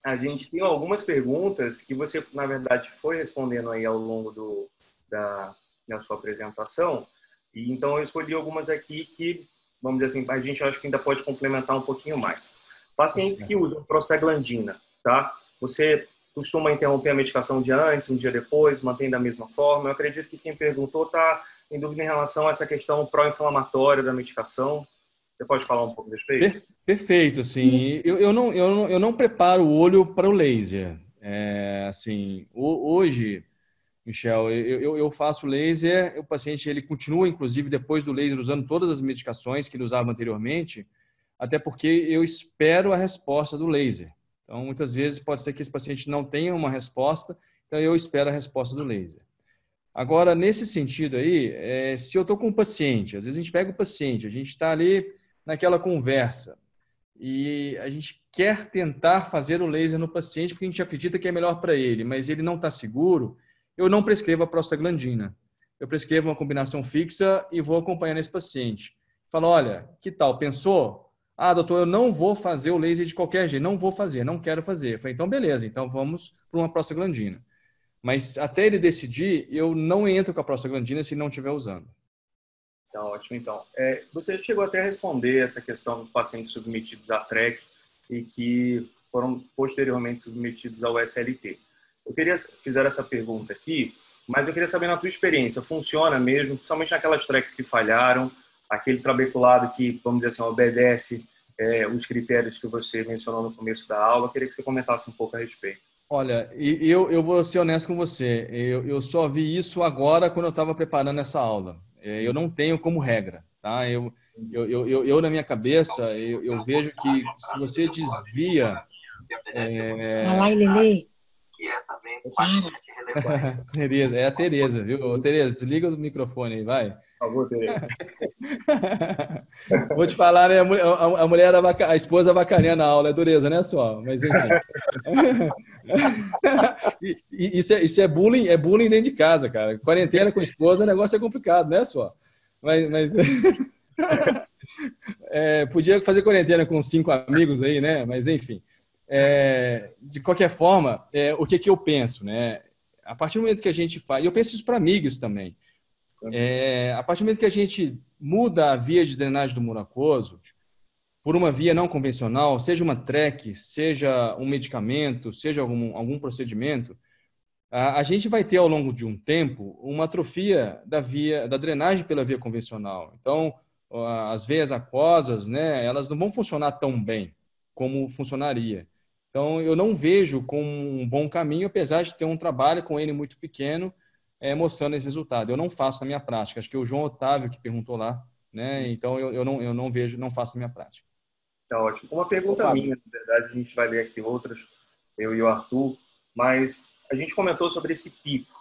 A gente tem algumas perguntas que você, na verdade, foi respondendo aí ao longo da sua apresentação. E então eu escolhi algumas aqui que, vamos dizer assim, a gente acho que ainda pode complementar um pouquinho mais. Pacientes que usam prostaglandina, tá? Você costuma interromper a medicação um dia antes, um dia depois, mantém da mesma forma? Eu acredito que quem perguntou está em dúvida em relação a essa questão pró-inflamatória da medicação. Você pode falar um pouco a respeito? Perfeito, assim, eu não preparo o olho para o laser. Assim, hoje, Michel, eu faço laser, o paciente ele continua, inclusive, depois do laser, usando todas as medicações que ele usava anteriormente, até porque eu espero a resposta do laser. Então, muitas vezes pode ser que esse paciente não tenha uma resposta, então eu espero a resposta do laser. Agora, nesse sentido aí, se eu estou com um paciente, às vezes a gente pega o paciente, a gente está ali naquela conversa e a gente quer tentar fazer o laser no paciente porque a gente acredita que é melhor para ele, mas ele não está seguro, eu não prescrevo a prostaglandina. Eu prescrevo uma combinação fixa e vou acompanhando esse paciente. Falo, olha, que tal? Pensou? Doutor, eu não vou fazer o laser de qualquer jeito, não vou fazer, não quero fazer. Eu falei, então beleza, então vamos para uma prostaglandina. Mas até ele decidir, eu não entro com a prostaglandina se não estiver usando. Tá ótimo, então. Você chegou até a responder essa questão dos pacientes submetidos à TREC e que foram posteriormente submetidos ao SLT. Fizeram essa pergunta aqui, mas eu queria saber na tua experiência, funciona mesmo, principalmente naquelas TRECs que falharam, aquele trabeculado que, vamos dizer assim, obedece os critérios que você mencionou no começo da aula. Eu queria que você comentasse um pouco a respeito. Olha, eu vou ser honesto com você, eu só vi isso agora quando eu estava preparando essa aula. Eu não tenho como regra, tá? Eu na minha cabeça, eu vejo que se você desvia... Olha lá, Lelê. Tereza, é a Tereza, viu? Ô, Tereza, desliga o microfone aí, vai. Por favor, Tereza. Vou te falar, né? A mulher, a esposa avacalhando a aula, é dureza, né, só? Mas enfim. Isso é bullying dentro de casa, cara. Quarentena com a esposa, o negócio é complicado, né, só? Mas Podia fazer quarentena com 5 amigos aí, né? Mas, enfim. De qualquer forma, o que eu penso, né? A partir do momento que a gente faz... E eu penso isso para amigos também. A partir do momento que a gente muda a via de drenagem do muro aquoso por uma via não convencional, seja uma TREC, seja um medicamento, seja algum procedimento, a gente vai ter, ao longo de um tempo, uma atrofia da drenagem pela via convencional. Então, as veias aquosas, né, elas não vão funcionar tão bem como funcionaria. Então, eu não vejo como um bom caminho, apesar de ter um trabalho com ele muito pequeno, mostrando esse resultado. Eu não faço na minha prática. Acho que é o João Otávio que perguntou lá, né? Então, eu não vejo, não faço na minha prática. Tá ótimo. Uma pergunta minha, na verdade, a gente vai ler aqui outras, eu e o Arthur, mas a gente comentou sobre esse pico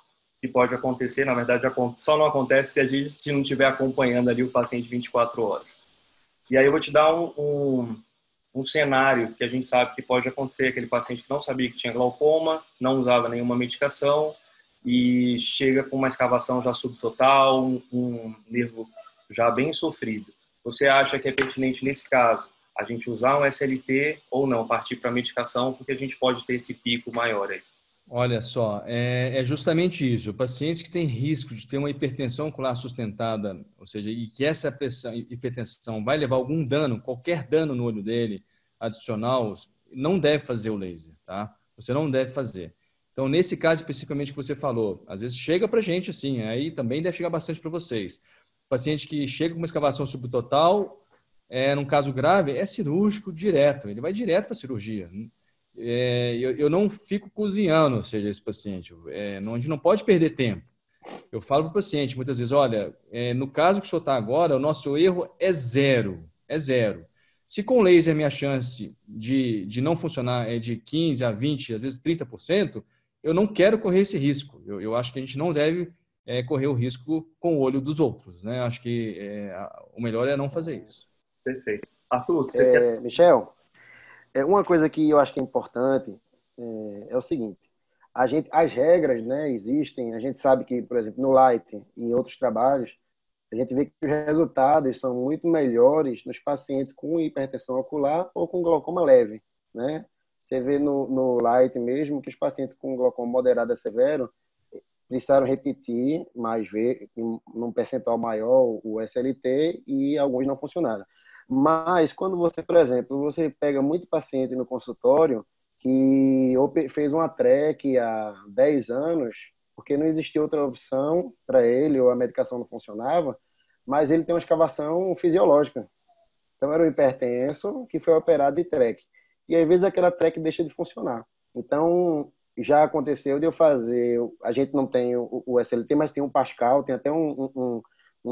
que pode acontecer, na verdade, só não acontece se a gente não estiver acompanhando ali o paciente 24 horas. E aí eu vou te dar um cenário que a gente sabe que pode acontecer, aquele paciente que não sabia que tinha glaucoma, não usava nenhuma medicação e chega com uma escavação já subtotal, um nervo já bem sofrido. Você acha que é pertinente, nesse caso, a gente usar um SLT ou não, partir para a medicação, porque a gente pode ter esse pico maior aí? Olha só, é justamente isso. Pacientes que têm risco de ter uma hipertensão ocular sustentada, ou seja, e que essa hipertensão vai levar algum dano, qualquer dano no olho dele adicional, não deve fazer o laser, tá? Você não deve fazer. Então, nesse caso especificamente que você falou, às vezes chega para a gente assim, aí também deve chegar bastante para vocês. Paciente que chega com uma escavação subtotal, num caso grave, é cirúrgico direto, ele vai direto para a cirurgia. Eu não fico cozinhando, ou seja, esse paciente. A gente não pode perder tempo. Eu falo para o paciente muitas vezes, olha, no caso que o senhor está agora, o nosso erro é zero. É zero. Se com laser minha chance de não funcionar é de 15% a 20%, às vezes 30%, eu não quero correr esse risco. Eu acho que a gente não deve correr o risco com o olho dos outros, né? Acho que o melhor é não fazer isso. Perfeito. Arthur, você quer... Michel, uma coisa que eu acho que é importante é o seguinte: as regras, né, existem. A gente sabe que, por exemplo, no Light e em outros trabalhos, a gente vê que os resultados são muito melhores nos pacientes com hipertensão ocular ou com glaucoma leve, né? Você vê no Light mesmo que os pacientes com glaucoma moderado a severo precisaram repetir mais vezes, num percentual maior, o SLT, e alguns não funcionaram. Mas quando você, por exemplo, você pega muito paciente no consultório que fez uma TREC há 10 anos, porque não existia outra opção para ele, ou a medicação não funcionava, mas ele tem uma escavação fisiológica. Então era um hipertenso que foi operado de TREC. E às vezes aquela TREC deixa de funcionar. Então já aconteceu de eu fazer, a gente não tem o SLT, mas tem um Pascal, tem até um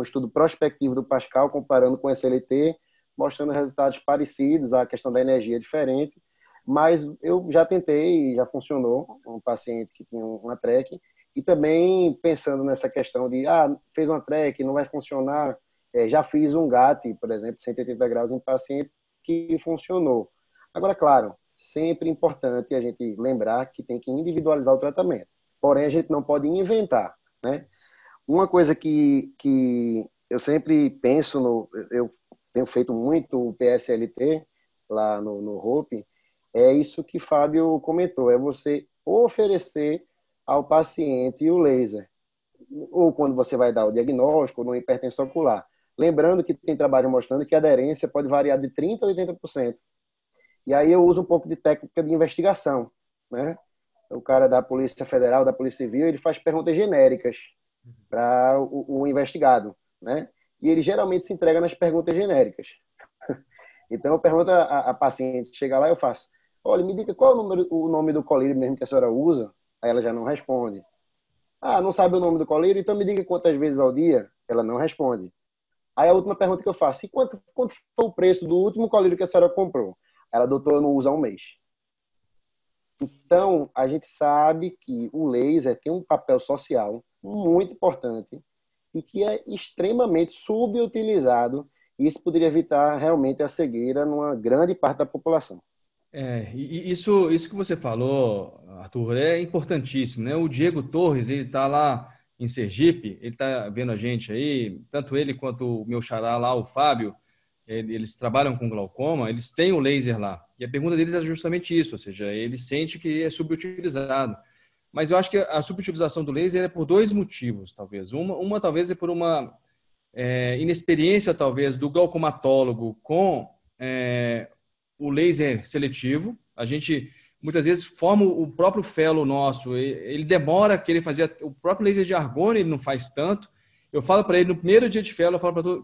estudo prospectivo do Pascal comparando com o SLT, mostrando resultados parecidos, a questão da energia é diferente, mas eu já tentei, já funcionou, um paciente que tinha uma TREC, e também pensando nessa questão de, fez uma TREC, não vai funcionar, já fiz um GAT, por exemplo, 180 graus em paciente que funcionou. Agora, claro, sempre importante a gente lembrar que tem que individualizar o tratamento, porém a gente não pode inventar, né? Uma coisa que eu sempre penso, eu tenho feito muito o PSLT lá no Hope, é isso que Fábio comentou, é você oferecer ao paciente o laser, ou quando você vai dar o diagnóstico, no hipertensão ocular. Lembrando que tem trabalho mostrando que a aderência pode variar de 30% a 80%. E aí eu uso um pouco de técnica de investigação, né? O cara da Polícia Federal, da Polícia Civil, ele faz perguntas genéricas para o investigado, né? E ele geralmente se entrega nas perguntas genéricas. Então eu pergunto a paciente, chega lá e eu faço, olha, me diga qual é o nome do colírio mesmo que a senhora usa? Aí ela já não responde. Não sabe o nome do colírio? Então me diga quantas vezes ao dia? Ela não responde. Aí a última pergunta que eu faço, e quanto foi o preço do último colírio que a senhora comprou? Ela, doutor, eu não uso há um mês. Então, a gente sabe que o laser tem um papel social muito importante e que é extremamente subutilizado, e isso poderia evitar realmente a cegueira numa grande parte da população. E isso que você falou, Arthur, é importantíssimo, né? O Diego Torres, ele está lá em Sergipe, ele está vendo a gente aí, tanto ele quanto o meu xará lá, o Fábio, eles trabalham com glaucoma, eles têm o laser lá. E a pergunta deles é justamente isso, ou seja, ele sente que é subutilizado. Mas eu acho que a subutilização do laser é por dois motivos, talvez. Uma talvez é por uma inexperiência, talvez, do glaucomatólogo com o laser seletivo. A gente, muitas vezes, forma o próprio fellow nosso. Ele demora a querer fazer o próprio laser de argônio, ele não faz tanto. Eu falo para ele, no primeiro dia de fellow,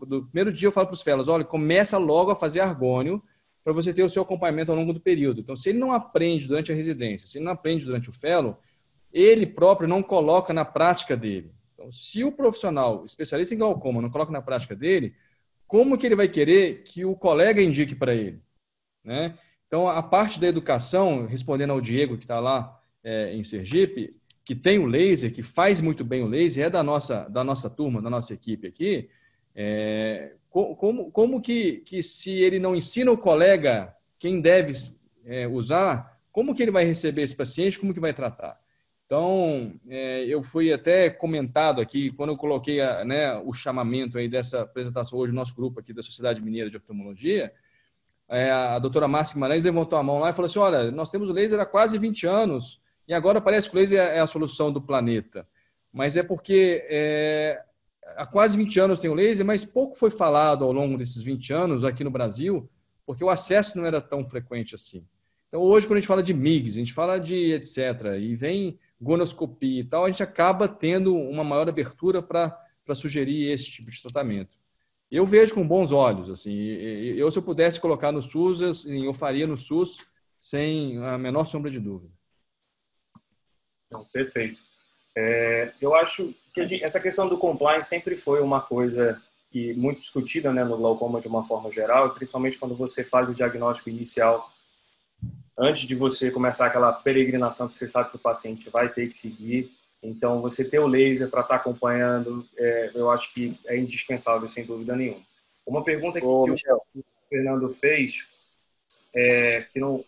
no primeiro dia eu falo para os fellows, olha, começa logo a fazer argônio para você ter o seu acompanhamento ao longo do período. Então, se ele não aprende durante a residência, se ele não aprende durante o fellow, ele próprio não coloca na prática dele. Então, se o profissional, especialista em glaucoma, não coloca na prática dele, como que ele vai querer que o colega indique para ele? Né? Então, a parte da educação, respondendo ao Diego, que está lá em Sergipe, que tem o laser, que faz muito bem o laser, é da nossa turma, da nossa equipe aqui, como que se ele não ensina o colega quem deve usar, como que ele vai receber esse paciente, como que vai tratar? Então, eu fui até comentado aqui, quando eu coloquei o chamamento aí dessa apresentação hoje no nosso grupo aqui da Sociedade Mineira de Oftalmologia, a doutora Márcia Guimarães levantou a mão lá e falou assim, olha, nós temos o laser há quase 20 anos e agora parece que o laser é a solução do planeta. Mas é porque há quase 20 anos tem o laser, mas pouco foi falado ao longo desses 20 anos aqui no Brasil, porque o acesso não era tão frequente assim. Então, hoje, quando a gente fala de MIGS, a gente fala de etc., e vem gonoscopia e tal, a gente acaba tendo uma maior abertura para sugerir esse tipo de tratamento. Eu vejo com bons olhos, assim, se eu pudesse colocar no SUS, assim, eu faria no SUS sem a menor sombra de dúvida. Não, perfeito. Eu acho que essa questão do compliance sempre foi uma coisa muito discutida, né, no glaucoma de uma forma geral, principalmente quando você faz o diagnóstico inicial antes de você começar aquela peregrinação que você sabe que o paciente vai ter que seguir. Então, você ter o laser para estar acompanhando, eu acho que é indispensável, sem dúvida nenhuma. Uma pergunta que o Fernando fez, que no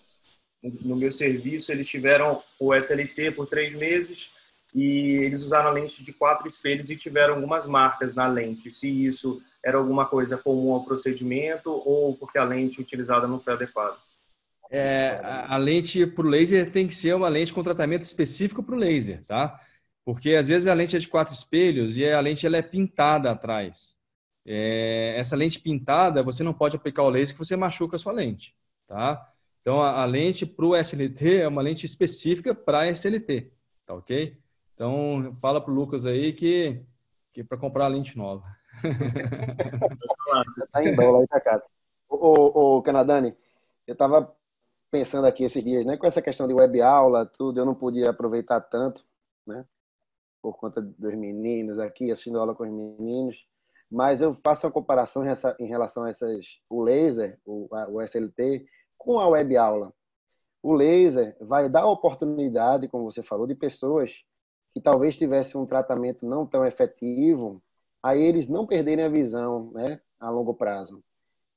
meu serviço eles tiveram o SLT por 3 meses e eles usaram a lente de 4 espelhos e tiveram algumas marcas na lente. Se isso era alguma coisa comum ao procedimento ou porque a lente utilizada não foi adequada. A lente para o laser tem que ser uma lente com tratamento específico para o laser, tá? Porque às vezes a lente é de 4 espelhos e a lente ela é pintada atrás. Essa lente pintada, você não pode aplicar o laser que você machuca a sua lente, tá? Então a lente para o SLT é uma lente específica para SLT, tá ok? Então fala para o Lucas aí que para comprar a lente nova. Tá em dólar aí, tá, cara? Ô, Canadani, eu tava pensando aqui esses dias, né, com essa questão de web aula, tudo, eu não podia aproveitar tanto, né, por conta dos meninos aqui, assistindo aula com os meninos, mas eu faço uma comparação em relação a o laser, o SLT, com a web aula. O laser vai dar oportunidade, como você falou, de pessoas que talvez tivessem um tratamento não tão efetivo, a eles não perderem a visão, né, a longo prazo.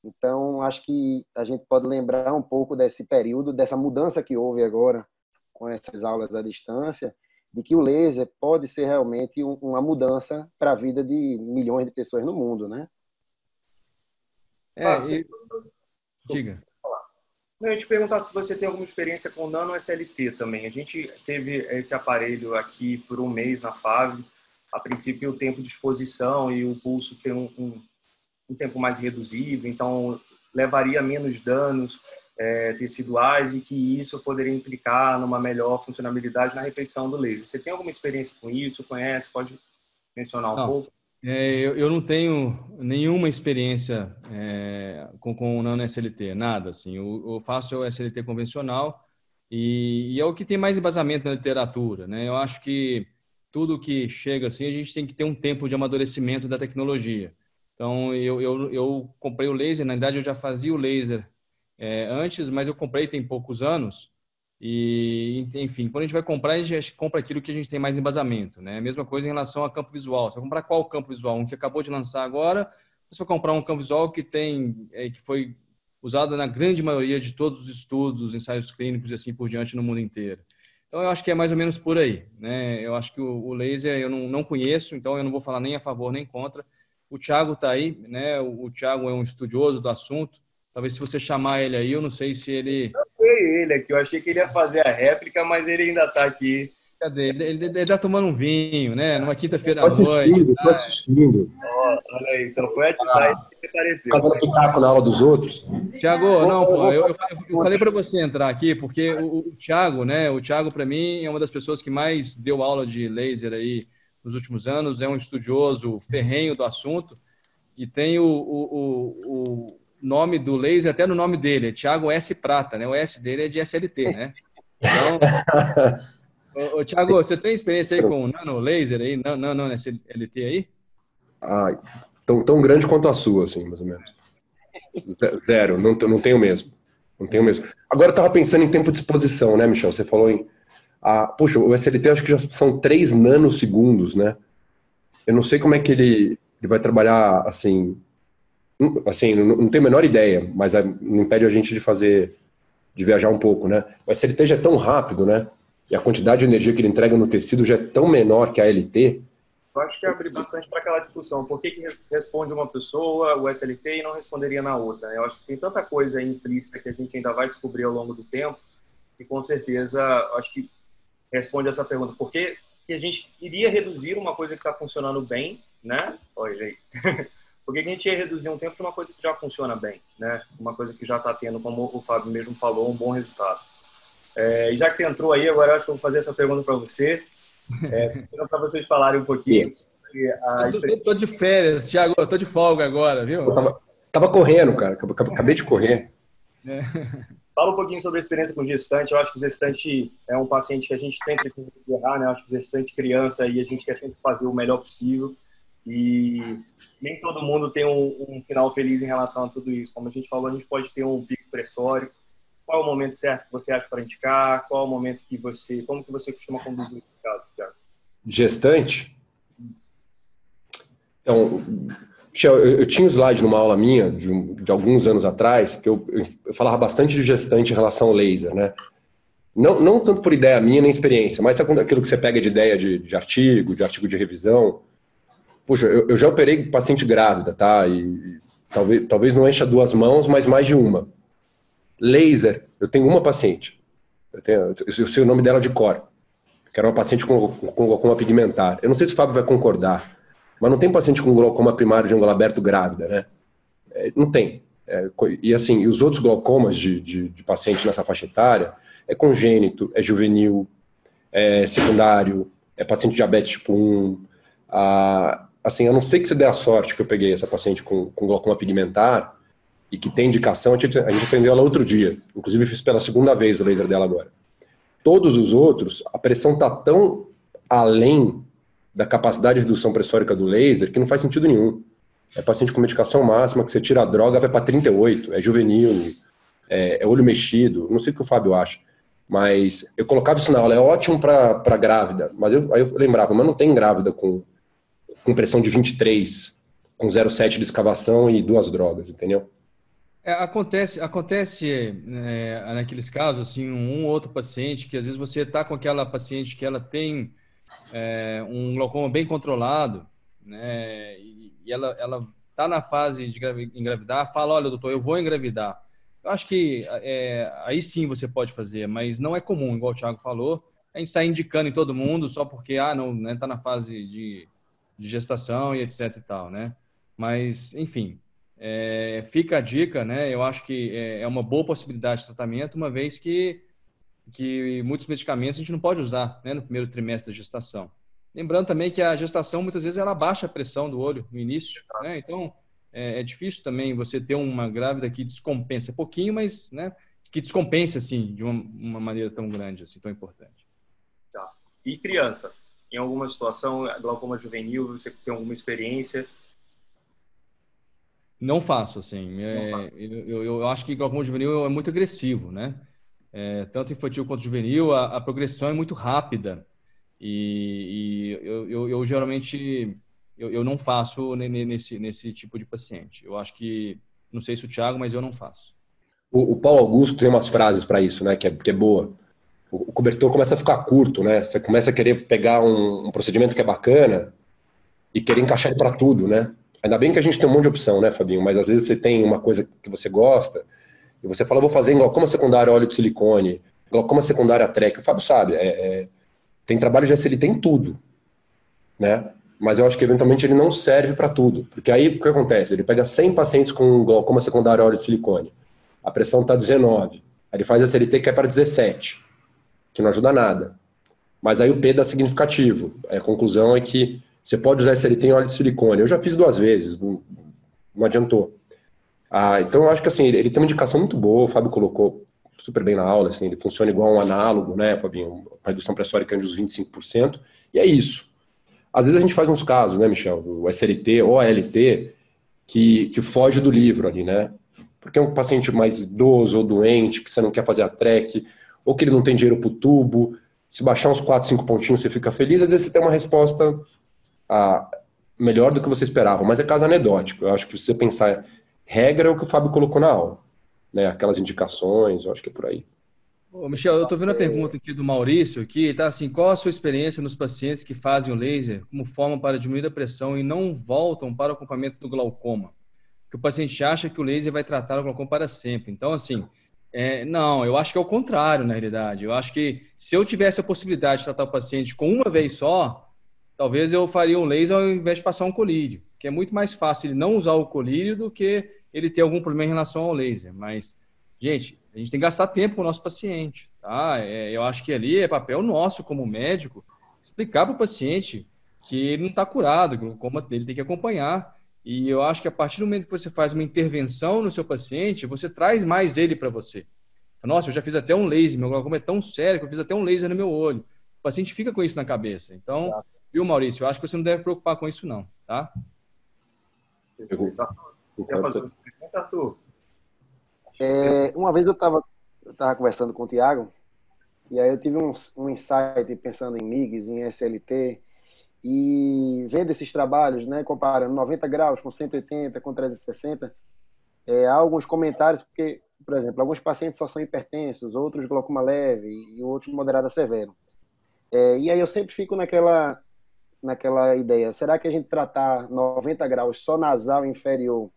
Então, acho que a gente pode lembrar um pouco desse período, dessa mudança que houve agora com essas aulas à distância, de que o laser pode ser realmente uma mudança para a vida de milhões de pessoas no mundo, né? Diga. Eu ia te perguntar se você tem alguma experiência com nano SLT também. A gente teve esse aparelho aqui por 1 mês na FAV. A princípio, o tempo de exposição e o pulso tem um tempo mais reduzido, então levaria menos danos teciduais e que isso poderia implicar numa melhor funcionalidade na repetição do laser. Você tem alguma experiência com isso? Conhece? Pode mencionar um pouco? Eu não tenho nenhuma experiência com o nano SLT, nada. Assim. Eu faço o SLT convencional e é o que tem mais embasamento na literatura, né? Eu acho que tudo que chega assim, a gente tem que ter um tempo de amadurecimento da tecnologia. Então, eu comprei o laser, na verdade eu já fazia o laser antes, mas eu comprei tem poucos anos. E, enfim, quando a gente vai comprar, a gente compra aquilo que a gente tem mais embasamento, né? A mesma coisa em relação a campo visual. Você vai comprar qual campo visual? Um que acabou de lançar agora, ou você vai comprar um campo visual que foi usado na grande maioria de todos os estudos, os ensaios clínicos e assim por diante no mundo inteiro. Então, eu acho que é mais ou menos por aí, né? Eu acho que o laser eu não conheço, então eu não vou falar nem a favor nem contra. O Thiago está aí, né? O Thiago é um estudioso do assunto. Talvez se você chamar ele aí, eu não sei se ele... Foi ele aqui, eu achei que ele ia fazer a réplica, mas ele ainda está aqui. Cadê? Ele tá tomando um vinho, né? Numa quinta-feira à Tô noite. assistindo. Olha aí, você não foi atiçar e apareceu. Cada pitaco na aula dos outros. Thiago, não, pô, eu falei para você entrar aqui, porque o Thiago, né? O Thiago, para mim, é uma das pessoas que mais deu aula de laser aí nos últimos anos, é um estudioso ferrenho do assunto e tem o nome do laser até no nome dele, é Thiago S. Prata, né? O S dele é de SLT, né? Então, Thiago, você tem experiência aí com nano laser aí, não SLT aí? Ah, tão grande quanto a sua, assim, mais ou menos. Zero, não tenho mesmo. Não tenho mesmo. Agora eu tava pensando em tempo de exposição, né, Michel? Você falou em... Poxa, o SLT acho que já são 3 nanosegundos, né? Eu não sei como é que ele vai trabalhar, assim... Assim, não tenho a menor ideia, mas não impede a gente de viajar um pouco, né? O SLT já é tão rápido, né? E a quantidade de energia que ele entrega no tecido já é tão menor que a LT. Eu acho que abre bastante para aquela discussão. Por que responde uma pessoa o SLT e não responderia na outra? Eu acho que tem tanta coisa aí implícita que a gente ainda vai descobrir ao longo do tempo e com certeza acho que responde essa pergunta. Por que a gente iria reduzir uma coisa que está funcionando bem, né? Olha aí. Por que a gente ia reduzir um tempo de uma coisa que já funciona bem, né? Uma coisa que já está tendo, como o Fábio mesmo falou, um bom resultado. E já que você entrou aí, agora eu acho que eu vou fazer essa pergunta para você. Para vocês falarem um pouquinho sobre a experiência. Estou de férias, Thiago, estou de folga agora, viu? Eu tava correndo, cara, acabei de correr. Fala um pouquinho sobre a experiência com gestante. Eu acho que o gestante é um paciente que a gente sempre tem que errar, né? Eu acho que o gestante criança e a gente quer sempre fazer o melhor possível e nem todo mundo tem um final feliz em relação a tudo isso. Como a gente falou, a gente pode ter um pico pressório. Qual é o momento certo que você acha para indicar? Qual é o momento que como que você costuma conduzir esse caso, Thiago? Gestante? Então, Michel, eu tinha um slide numa aula minha, de alguns anos atrás, que eu falava bastante de gestante em relação ao laser, né? Não tanto por ideia minha nem experiência, mas sabe aquilo que você pega de ideia de artigo de revisão. Poxa, eu já operei paciente grávida, tá? E talvez não encha 2 mãos, mas mais de uma. Laser, eu tenho uma paciente. Eu sei o nome dela de cor. Que era uma paciente com glaucoma pigmentar. Eu não sei se o Fábio vai concordar, mas não tem paciente com glaucoma primário de ângulo aberto grávida, né? Não tem. E assim, os outros glaucomas de paciente nessa faixa etária é congênito, é juvenil, é secundário, é paciente diabetes tipo 1. Assim, a não ser que você dê a sorte que eu peguei essa paciente com glaucoma pigmentar e que tem indicação, a gente atendeu ela outro dia. Inclusive, fiz pela 2ª vez o laser dela agora. Todos os outros, a pressão está tão além da capacidade de redução pressórica do laser que não faz sentido nenhum. É paciente com medicação máxima, que você tira a droga, vai para 38, é juvenil, é olho mexido, não sei o que o Fábio acha. Mas eu colocava isso na aula, é ótimo para grávida. Mas aí eu lembrava, mas não tem grávida com pressão de 23, com 0,7 de escavação e 2 drogas, entendeu? Acontece naqueles casos, assim, um ou outro paciente que às vezes você está com aquela paciente que ela tem um glaucoma bem controlado, né, e ela está na fase de engravidar, fala, olha, doutor, eu vou engravidar. Eu acho que aí sim você pode fazer, mas não é comum, igual o Thiago falou, a gente sai indicando em todo mundo só porque, não, né, tá na fase de gestação e etc e tal, né? Mas, enfim, fica a dica, né? Eu acho que é uma boa possibilidade de tratamento, uma vez que muitos medicamentos a gente não pode usar, né, no primeiro trimestre da gestação. Lembrando também que a gestação, muitas vezes, ela baixa a pressão do olho no início, né? Então, é difícil também você ter uma grávida que descompensa pouquinho, mas, né, que descompensa, assim, de uma maneira tão grande, assim, tão importante. Tá. E criança? Em alguma situação, glaucoma juvenil, você tem alguma experiência? Não faço, assim. Eu acho que glaucoma juvenil é muito agressivo, né? Tanto infantil quanto juvenil, a progressão é muito rápida. E eu geralmente eu não faço nesse tipo de paciente. Eu acho que, não sei se o Thiago, mas eu não faço. O Paulo Augusto tem umas frases para isso, né? Que é boa. O cobertor começa a ficar curto, né? Você começa a querer pegar um procedimento que é bacana e querer encaixar ele para tudo, né? Ainda bem que a gente tem um monte de opção, né, Fabinho? Mas às vezes você tem uma coisa que você gosta e você fala, vou fazer em glaucoma secundário óleo de silicone, glaucoma secundária TREC. O Fábio sabe, tem trabalho de SLT em tudo, né? Mas eu acho que eventualmente ele não serve para tudo. Porque aí o que acontece? Ele pega 100 pacientes com glaucoma secundário óleo de silicone. A pressão está 19. Aí ele faz SLT que é para 17, que não ajuda nada. Mas aí o P dá significativo. A conclusão é que você pode usar SLT em óleo de silicone. Eu já fiz 2 vezes, não adiantou. Então eu acho que assim, ele tem uma indicação muito boa, o Fábio colocou super bem na aula, assim, ele funciona igual um análogo, né, Fabinho? Uma redução pressórica de uns 25%, e é isso. Às vezes a gente faz uns casos, né, Michel, o SLT ou a ALT, que foge do livro ali, né? Porque é um paciente mais idoso ou doente, que você não quer fazer a TREC, ou que ele não tem dinheiro para o tubo. Se baixar uns 4, 5 pontinhos, você fica feliz, às vezes você tem uma resposta melhor do que você esperava, mas é caso anedótico. Eu acho que se você pensar regra, é o que o Fábio colocou na aula, né? Aquelas indicações, eu acho que é por aí. Ô, Michel, eu estou vendo a pergunta aqui do Maurício, aqui, tá assim, qual a sua experiência nos pacientes que fazem o laser como forma para diminuir a pressão e não voltam para o acompanhamento do glaucoma? Que o paciente acha que o laser vai tratar o glaucoma para sempre. Então, assim, não, eu acho que é o contrário, na realidade. Eu acho que se eu tivesse a possibilidade de tratar o paciente com uma vez só, talvez eu faria um laser ao invés de passar um colírio, que é muito mais fácil ele não usar o colírio do que ele ter algum problema em relação ao laser. Mas, gente, a gente tem que gastar tempo com o nosso paciente, tá? Eu acho que ali é papel nosso como médico explicar para o paciente que ele não está curado, que o glaucoma dele tem que acompanhar. E eu acho que a partir do momento que você faz uma intervenção no seu paciente, você traz mais ele para você. Nossa, eu já fiz até um laser, meu glaucoma é tão sério que eu fiz até um laser no meu olho. O paciente fica com isso na cabeça. Então, viu, Maurício? Eu acho que você não deve preocupar com isso, não, tá? Quer fazer uma pergunta, Arthur? Uma vez eu estava conversando com o Thiago, e aí eu tive um insight pensando em MIGS, em SLT, e vendo esses trabalhos, né, comparando 90 graus com 180, com 360, há alguns comentários, porque, por exemplo, alguns pacientes só são hipertensos, outros glaucoma leve e outros moderado a severo. E aí eu sempre fico naquela ideia, será que a gente tratar 90 graus só nasal inferior,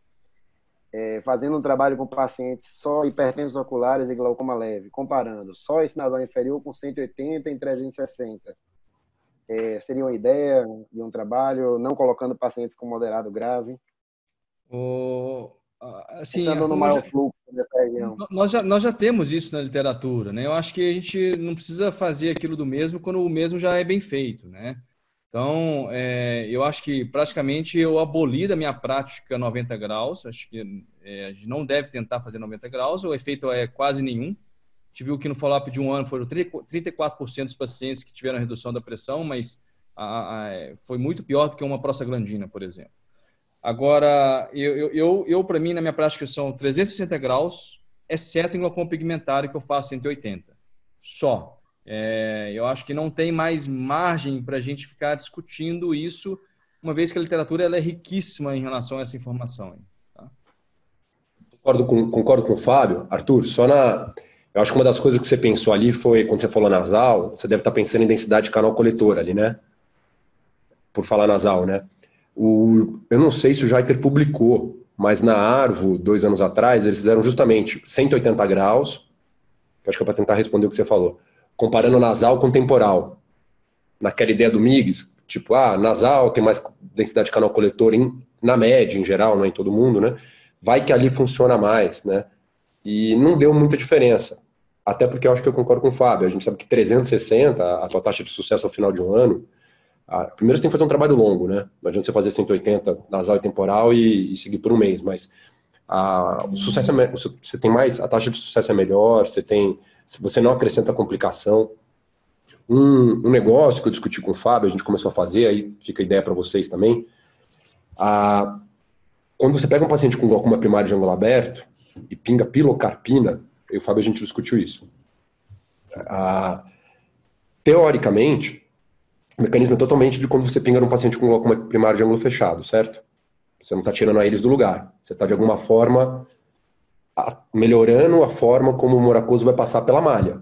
fazendo um trabalho com pacientes só hipertensos oculares e glaucoma leve, comparando só esse nasal inferior com 180 em 360, seria uma ideia de um trabalho, não colocando pacientes com moderado grave? Assim, pensando no maior fluxo dessa região. Nós já temos isso na literatura, né? Eu acho que a gente não precisa fazer aquilo do mesmo quando o mesmo já é bem feito, né? Então, eu acho que praticamente eu aboli da minha prática 90 graus. Acho que a gente não deve tentar fazer 90 graus. O efeito é quase nenhum. A gente viu que no follow-up de um ano foram 34% dos pacientes que tiveram redução da pressão, mas foi muito pior do que uma prostaglandina, por exemplo. Agora, eu para mim, na minha prática, são 360 graus, exceto em glaucoma pigmentário, que eu faço 180. Só. Eu acho que não tem mais margem para a gente ficar discutindo isso, uma vez que a literatura ela é riquíssima em relação a essa informação. Tá? Concordo com o Fábio. Arthur, eu acho que uma das coisas que você pensou ali foi, quando você falou nasal, você deve estar pensando em densidade de canal coletor ali, né? Por falar nasal, né? Eu não sei se o Jaiter publicou, mas na Arvo, 2 anos atrás, eles fizeram justamente 180 graus, que acho que é para tentar responder o que você falou, comparando nasal com temporal. Naquela ideia do MIGS, tipo, nasal tem mais densidade de canal coletor na média, em geral, não é em todo mundo, né? Vai que ali funciona mais, né? E não deu muita diferença. Até porque eu acho que eu concordo com o Fábio. A gente sabe que 360, a tua taxa de sucesso ao final de um ano, primeiro você tem que fazer um trabalho longo, né? Não adianta você fazer 180 nasal e temporal e seguir por um mês, mas o sucesso você tem mais, a taxa de sucesso é melhor, se você não acrescenta complicação. Um negócio que eu discuti com o Fábio, a gente começou a fazer, aí fica a ideia para vocês também. Quando você pega um paciente com glaucoma primário de ângulo aberto e pinga pilocarpina, eu e o Fábio a gente discutiu isso. Teoricamente, o mecanismo é totalmente de quando você pinga num paciente com glaucoma primário de ângulo fechado, certo? Você não está tirando a íris do lugar. Você está, de alguma forma, melhorando a forma como o moracoso vai passar pela malha.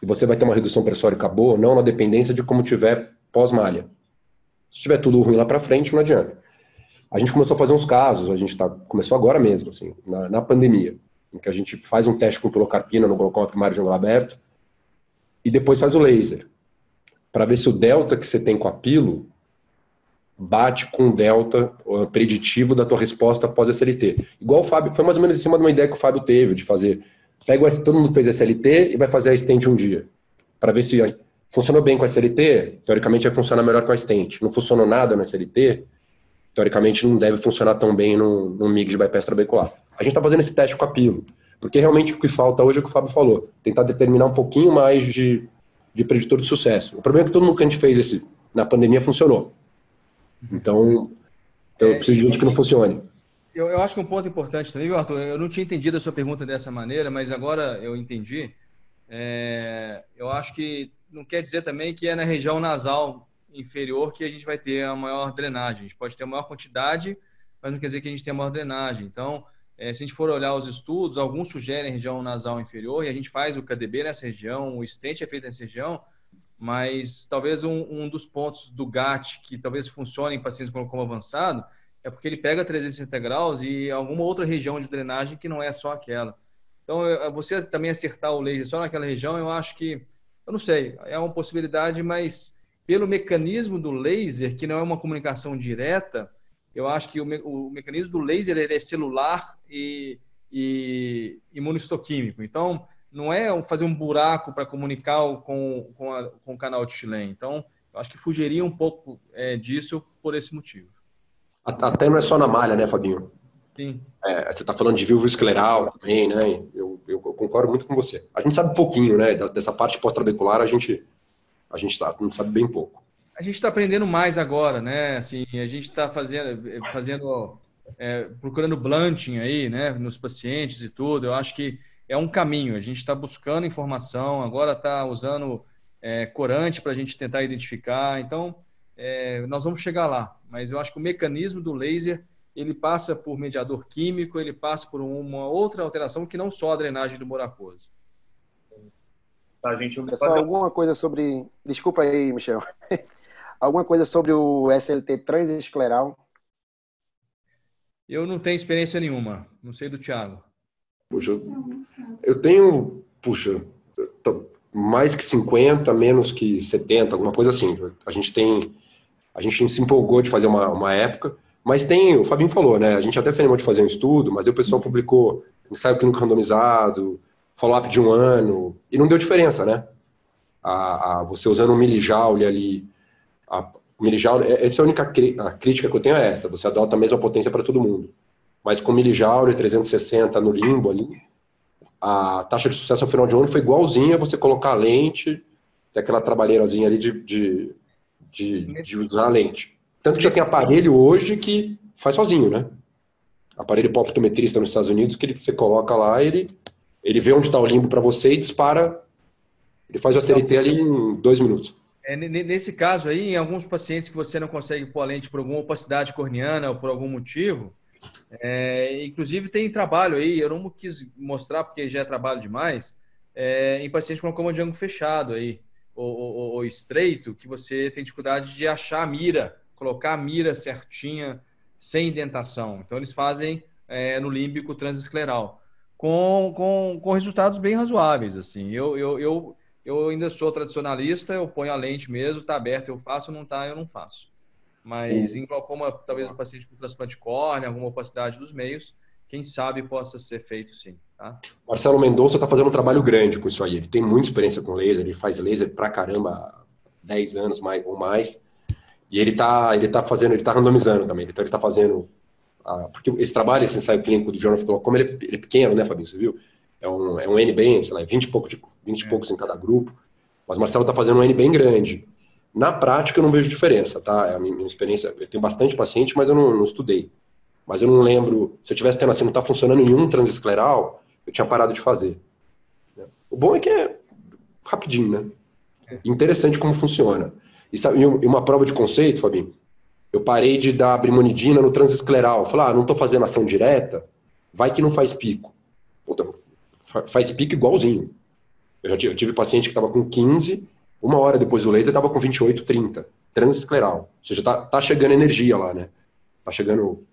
E você vai ter uma redução pressórica boa, não na dependência de como tiver pós-malha. Se tiver tudo ruim lá para frente, não adianta. A gente começou a fazer uns casos, começou agora mesmo, assim, na pandemia, em que a gente faz um teste com pilocarpina no glaucoma primário de ângulo aberto e depois faz o laser, para ver se o delta que você tem com a pilo bate com o delta preditivo da tua resposta após SLT. Igual o Fábio, foi mais ou menos em cima de uma ideia que o Fábio teve, de fazer, todo mundo fez SLT e vai fazer a stent um dia, para ver se funcionou bem com a SLT, teoricamente vai funcionar melhor com a stent. Não funcionou nada na SLT, teoricamente não deve funcionar tão bem no MIG de bypass trabecular. A gente está fazendo esse teste com a pilo, porque realmente o que falta hoje é o que o Fábio falou, tentar determinar um pouquinho mais de preditor de sucesso. O problema é que todo mundo que a gente fez na pandemia funcionou. Então eu preciso de gente que não funcione. Eu acho que um ponto importante também, viu, Arthur? Eu não tinha entendido a sua pergunta dessa maneira, mas agora eu entendi. Eu acho que não quer dizer também que é na região nasal inferior que a gente vai ter a maior drenagem. A gente pode ter a maior quantidade, mas não quer dizer que a gente tenha a maior drenagem. Então, se a gente for olhar os estudos, alguns sugerem a região nasal inferior e a gente faz o KDB nessa região, o stent é feito nessa região, mas talvez um dos pontos do GAT que talvez funcione em pacientes com glaucoma avançado é porque ele pega 360 graus e alguma outra região de drenagem que não é só aquela. Então, você também acertar o laser só naquela região, eu acho que, eu não sei, é uma possibilidade, mas pelo mecanismo do laser, que não é uma comunicação direta, eu acho que o mecanismo do laser ele é celular e imunohistoquímico. Então, não é fazer um buraco para comunicar com o canal de Schlenn. Então, eu acho que fugiria um pouco disso por esse motivo. Até não é só na malha, né, Fabinho? Sim. Você está falando de vílvula escleral também, né? Eu concordo muito com você. A gente sabe pouquinho, né? Dessa parte pós-trabecular, a gente sabe bem pouco. A gente está aprendendo mais agora, né? Assim, a gente está procurando blunting aí, né? Nos pacientes e tudo. Eu acho que é um caminho. A gente está buscando informação, agora está usando corante para a gente tentar identificar. Então, nós vamos chegar lá. Mas eu acho que o mecanismo do laser ele passa por mediador químico, ele passa por uma outra alteração que não só a drenagem do moracoso. Tá, gente, Pessoal, alguma coisa sobre... Desculpa aí, Michel. Alguma coisa sobre o SLT transescleral? Eu não tenho experiência nenhuma. Não sei do Thiago. Puxa, eu tenho... mais que 50, menos que 70, alguma coisa assim. A gente se empolgou de fazer uma época, mas o Fabinho falou, né? A gente até se animou de fazer um estudo, mas aí o pessoal publicou ensaio clínico randomizado, follow-up de 1 ano, e não deu diferença, né? Você usando um milijoule ali, o milijoule, essa é a única crítica que eu tenho é essa, você adota a mesma potência para todo mundo. Mas com milijoule, 360 no limbo ali, a taxa de sucesso ao final de 1 ano foi igualzinha você colocar a lente, tem aquela trabalheirazinha ali de usar a lente. Tanto que já tem aparelho hoje que faz sozinho, né? Aparelho para optometrista nos Estados Unidos, que você coloca lá, ele vê onde está o limbo para você e dispara, ele faz o ACLT ali em 2 minutos. Nesse caso aí, em alguns pacientes que você não consegue pôr a lente por alguma opacidade corneana ou por algum motivo, inclusive tem trabalho aí, eu não quis mostrar porque já é trabalho demais, em pacientes com glaucoma de ângulo fechado aí, ou estreito, que você tem dificuldade de achar a mira, colocar a mira certinha, sem indentação. Então, eles fazem no límbico transescleral, com resultados bem razoáveis. Assim. Eu ainda sou tradicionalista, eu ponho a lente mesmo, está aberto, eu faço, não está, eu não faço. Mas em glaucoma, talvez um paciente com transplante de córnea, alguma opacidade dos meios, quem sabe possa ser feito sim. Tá? Marcelo Mendonça está fazendo um trabalho grande com isso aí. Ele tem muita experiência com laser, ele faz laser pra caramba há 10 anos ou mais. E ele tá randomizando também. Então ele está fazendo... porque esse trabalho, esse ensaio clínico do Journal of Glaucoma, ele é pequeno, né, Fabinho? Você viu? É um N bem, sei lá, 20 e poucos em cada grupo. Mas o Marcelo está fazendo um N bem grande. Na prática, eu não vejo diferença, tá? É a minha experiência. Eu tenho bastante paciente, mas eu não estudei. Mas eu não lembro... Se eu tivesse tendo assim, não está funcionando em um transescleral, eu tinha parado de fazer. O bom é que é rapidinho, né? Interessante como funciona. E uma prova de conceito, Fabinho, eu parei de dar brimonidina no transescleral. Falei, não estou fazendo ação direta, vai que não faz pico. Puta, faz pico igualzinho. Eu tive paciente que estava com 15, 1 hora depois do laser estava com 28, 30. Transescleral. Ou seja, tá chegando energia lá, né? Tá chegando...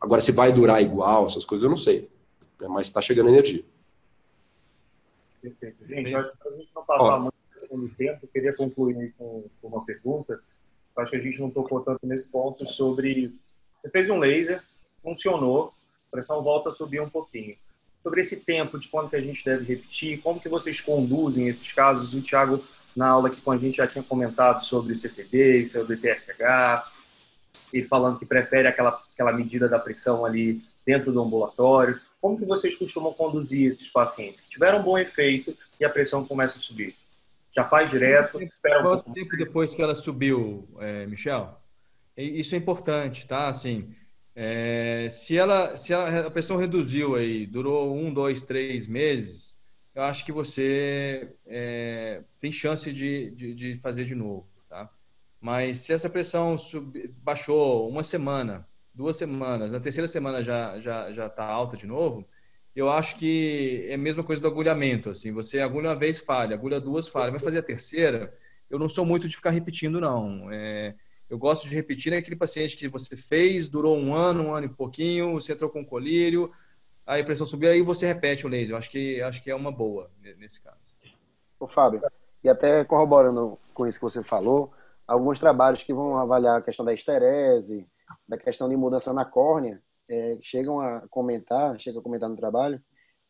Agora, se vai durar igual, essas coisas eu não sei. Mas está chegando energia. Perfeito. Gente, acho que para a gente não passar muito do tempo, eu queria concluir com uma pergunta. Eu acho que a gente não tocou tanto nesse ponto sobre... Você fez um laser, funcionou, a pressão volta a subir um pouquinho. Sobre esse tempo, de quando que a gente deve repetir, como que vocês conduzem esses casos? O Thiago, na aula que com a gente já tinha comentado sobre o CTD, sobre o TSH, ele falando que prefere aquela medida da pressão ali dentro do ambulatório. Como que vocês costumam conduzir esses pacientes que tiveram um bom efeito e a pressão começa a subir? Já faz direto? Espera um pouco. Quanto tempo depois que ela subiu, Michel? Isso é importante, tá? Assim, se a pressão reduziu aí, durou 1, 2, 3 meses, eu acho que você tem chance de fazer de novo, tá? Mas se essa pressão baixou 1 semana, 2 semanas, na terceira semana já está alta de novo, eu acho que é a mesma coisa do agulhamento. Assim, você agulha uma vez, falha, agulha 2, falha, vai fazer a terceira. Eu não sou muito de ficar repetindo, não. Eu gosto de repetir naquele paciente que você fez, durou 1 ano e pouquinho, você entrou com colírio, aí a pressão subiu, aí você repete o laser. Eu acho que é uma boa nesse caso. Ô, Fábio, e até corroborando com isso que você falou, alguns trabalhos que vão avaliar a questão da esterese, da questão de mudança na córnea, chegam a comentar no trabalho,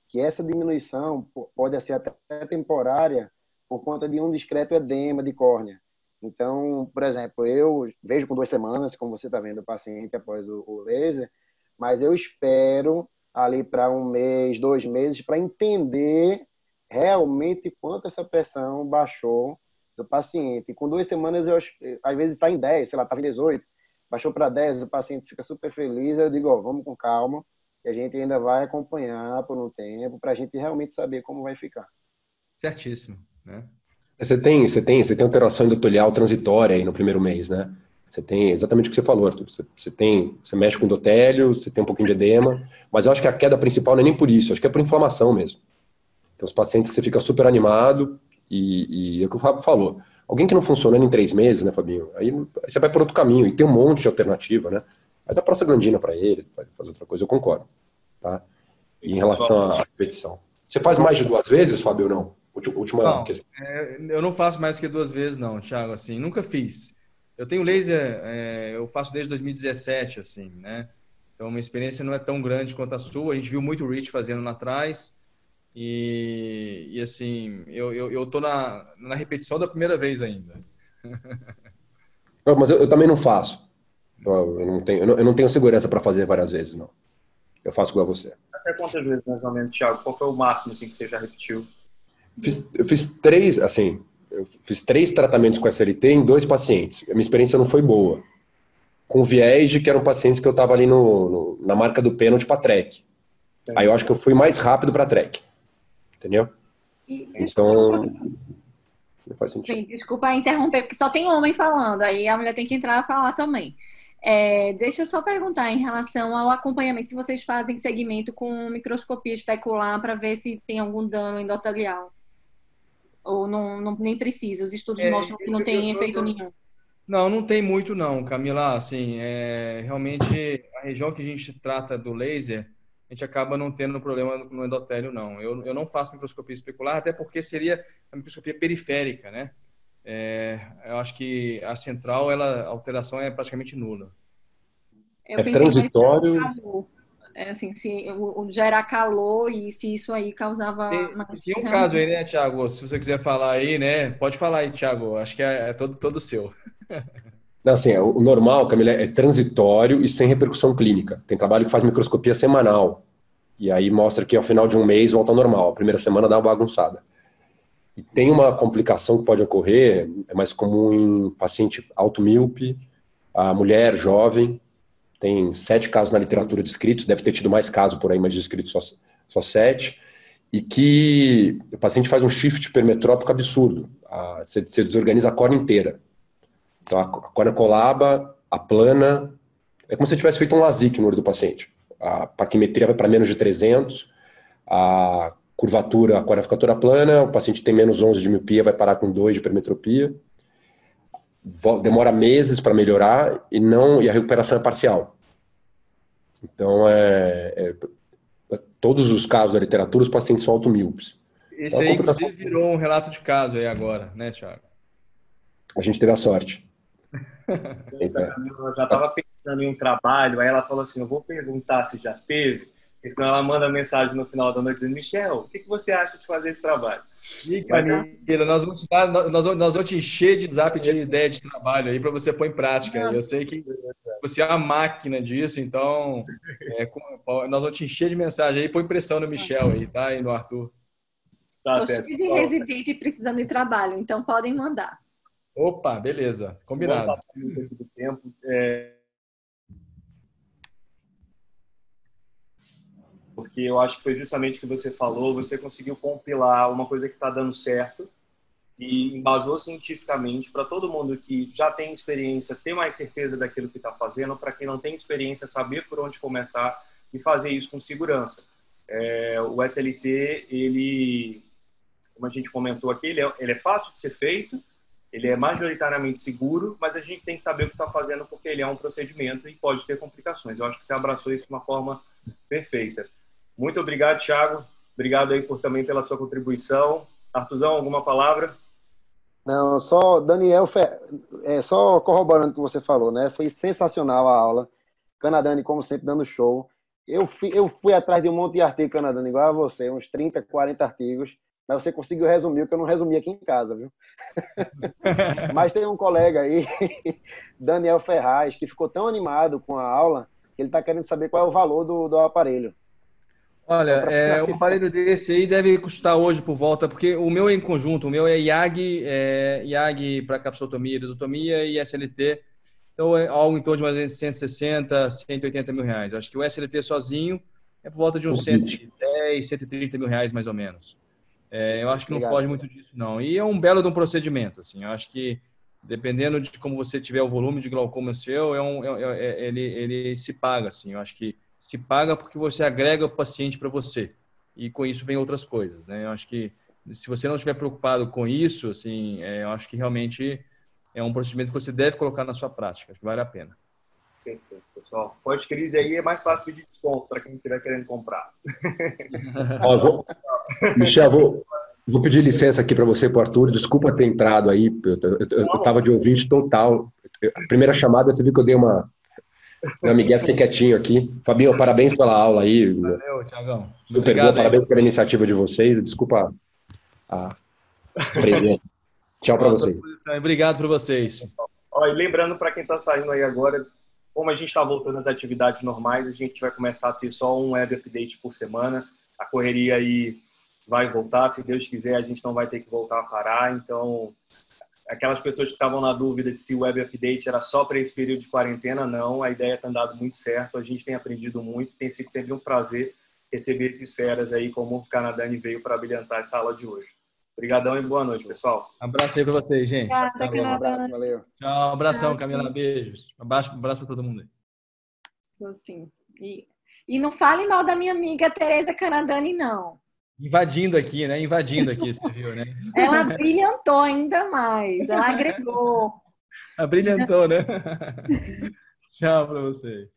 que essa diminuição pode ser até temporária por conta de um discreto edema de córnea. Então, por exemplo, eu vejo com 2 semanas, como você está vendo o paciente após o laser, mas eu espero ali para 1 mês, 2 meses, para entender realmente quanto essa pressão baixou do paciente. E com 2 semanas, às vezes está em 10, sei lá, estava em 18, baixou para 10, o paciente fica super feliz, eu digo, vamos com calma, e a gente ainda vai acompanhar por um tempo, para a gente realmente saber como vai ficar. Certíssimo, né? Você tem alteração endotelial transitória aí no primeiro mês, né? Você tem exatamente o que você falou, Arthur. Você mexe com endotélio, você tem um pouquinho de edema, mas eu acho que a queda principal não é nem por isso, acho que é por inflamação mesmo. Então, os pacientes você fica super animado e é o que o Fábio falou. Alguém que não funcionando em 3 meses, né, Fabinho? Aí você vai por outro caminho e tem um monte de alternativa, né? Vai dar prostaglandina para ele, vai fazer outra coisa, eu concordo, tá? E em relação à repetição. Você faz mais de 2 vezes, Fábio, ou não? Última questão. Eu não faço mais que 2 vezes, não, Thiago, assim, nunca fiz. Eu tenho laser, eu faço desde 2017, assim, né? Então, minha experiência não é tão grande quanto a sua. A gente viu muito o Rich fazendo lá atrás. E assim, eu tô na repetição da primeira vez ainda. Não, mas eu também não faço. Eu não tenho segurança para fazer várias vezes, não. Eu faço igual a você. Até quantas vezes, mais ou menos, Thiago? Qual foi o máximo assim, que você já repetiu? Eu fiz 3, assim, eu fiz 3 tratamentos com SLT em 2 pacientes. A minha experiência não foi boa. Com viés de que eram pacientes que eu estava ali na marca do pênalti para track. Aí eu acho que eu fui mais rápido para track. Entendeu? Então, não faz sentido. Sim, desculpa interromper, porque só tem homem falando. Aí a mulher tem que entrar a falar também. Deixa eu só perguntar em relação ao acompanhamento, se vocês fazem segmento com microscopia especular para ver se tem algum dano endotelial. Ou não, nem precisa, os estudos mostram que não tem efeito nenhum. Não tem muito não, Camila. Assim, realmente a região que a gente trata do laser, a gente acaba não tendo problema no endotélio, não. Eu não faço microscopia especular, até porque seria a microscopia periférica, né? Eu acho que a central, a alteração é praticamente nula. Eu pensei transitório. Assim, se gerar calor e se isso aí causava... Tem um caso aí, né, Thiago? Se você quiser falar aí, né? Pode falar aí, Thiago. Acho que é todo seu. Não, assim, o normal, Camila, é transitório e sem repercussão clínica. Tem trabalho que faz microscopia semanal. E aí mostra que ao final de um mês volta ao normal. A primeira semana dá uma bagunçada. E tem uma complicação que pode ocorrer, é mais comum em paciente automíope, a mulher jovem. Tem 7 casos na literatura descritos, deve ter tido mais casos por aí, mas descritos só 7. E que o paciente faz um shift hipermetrópico absurdo. Você desorganiza a córnea inteira. Então, a córnea colaba, aplana. É como se tivesse feito um LASIK no olho do paciente. A paquimetria vai para menos de 300, a curvatura, a córnea fica toda plana, o paciente tem menos 11 de miopia, vai parar com 2 de hipermetropia. demora meses para melhorar e a recuperação é parcial. Então, todos os casos da literatura, os pacientes são automíopes. Esse aí, inclusive, virou um relato de caso aí agora, né, Thiago? A gente teve a sorte. Eu já estava pensando em um trabalho, aí ela falou assim, eu vou perguntar se já teve, porque senão ela manda mensagem no final da noite dizendo, Michel, o que você acha de fazer esse trabalho? Nós vamos te encher de zap de ideia de trabalho aí para você pôr em prática. Eu sei que você é uma máquina disso, então nós vamos te encher de mensagem aí, põe pressão no Michel aí, tá? E no Arthur. Tá Tô certo. cheio de residente precisando de trabalho, então podem mandar. Opa, beleza. Combinado. Vamos passar muito aqui do tempo. Porque eu acho que foi justamente o que você falou, você conseguiu compilar uma coisa que está dando certo e embasou cientificamente para todo mundo que já tem experiência, ter mais certeza daquilo que está fazendo, para quem não tem experiência, saber por onde começar e fazer isso com segurança. O SLT, ele, como a gente comentou aqui, ele é fácil de ser feito, ele é majoritariamente seguro, mas a gente tem que saber o que está fazendo porque ele é um procedimento e pode ter complicações. Eu acho que você abraçou isso de uma forma perfeita. Muito obrigado, Thiago. Obrigado aí também pela sua contribuição. Artuzão, alguma palavra? Não, só, Daniel, só corroborando o que você falou, né? Foi sensacional a aula. Canadani, como sempre, dando show. Eu fui atrás de um monte de artigo Canadani, igual a você, uns 30, 40 artigos, mas você conseguiu resumir o que eu não resumi aqui em casa, viu? Mas tem um colega aí, Daniel Ferraz, que ficou tão animado com a aula, que ele está querendo saber qual é o valor do aparelho. Olha, um aparelho desse aí deve custar hoje por volta, porque o meu é em conjunto, o meu é IAG para capsulotomia, iridotomia e SLT, então é algo em torno de mais ou menos 160, 180 mil reais. Eu acho que o SLT sozinho é por volta de uns 110, 130 mil reais mais ou menos. Eu acho que não foge muito disso, não. E é um belo de um procedimento, assim. Eu acho que, dependendo de como você tiver o volume de glaucoma seu, ele se paga, assim. Eu acho que se paga porque você agrega o paciente para você. E com isso vem outras coisas, né? Eu acho que, se você não estiver preocupado com isso, assim, eu acho que realmente é um procedimento que você deve colocar na sua prática. Acho que vale a pena. Perfeito, pessoal. Pós-crise aí é mais fácil pedir desconto para quem estiver querendo comprar. Michel, vou pedir licença aqui para você, para o Arthur. Desculpa ter entrado aí. Eu estava de ouvinte total. A primeira chamada, você viu que eu dei uma migué, fiquei quietinho aqui. Fabinho, parabéns pela aula aí. Valeu, Thiagão. Super boa, parabéns pela iniciativa de vocês. Desculpa a presença. Tchau para vocês. Obrigado por vocês. E lembrando para quem está saindo aí agora, como a gente está voltando às atividades normais, a gente vai começar a ter só um web update por semana. A correria aí vai voltar, se Deus quiser, a gente não vai ter que voltar a parar. Então, aquelas pessoas que estavam na dúvida se o web update era só para esse período de quarentena, não. A ideia tem dado muito certo, a gente tem aprendido muito, tem sido sempre um prazer receber esses feras aí, como o Canadani veio para brilhantar essa aula de hoje. Obrigadão e boa noite, pessoal. Abraço aí para vocês, gente. Tá Um abraço, valeu. Tchau, abração, Camila. Beijos. Abraço para todo mundo aí. Assim, e não fale mal da minha amiga Tereza Canadani, não. Invadindo aqui, né? Invadindo aqui, você viu, né? Ela brilhantou ainda mais. Ela agregou. Brilhantou, né? Tchau para vocês.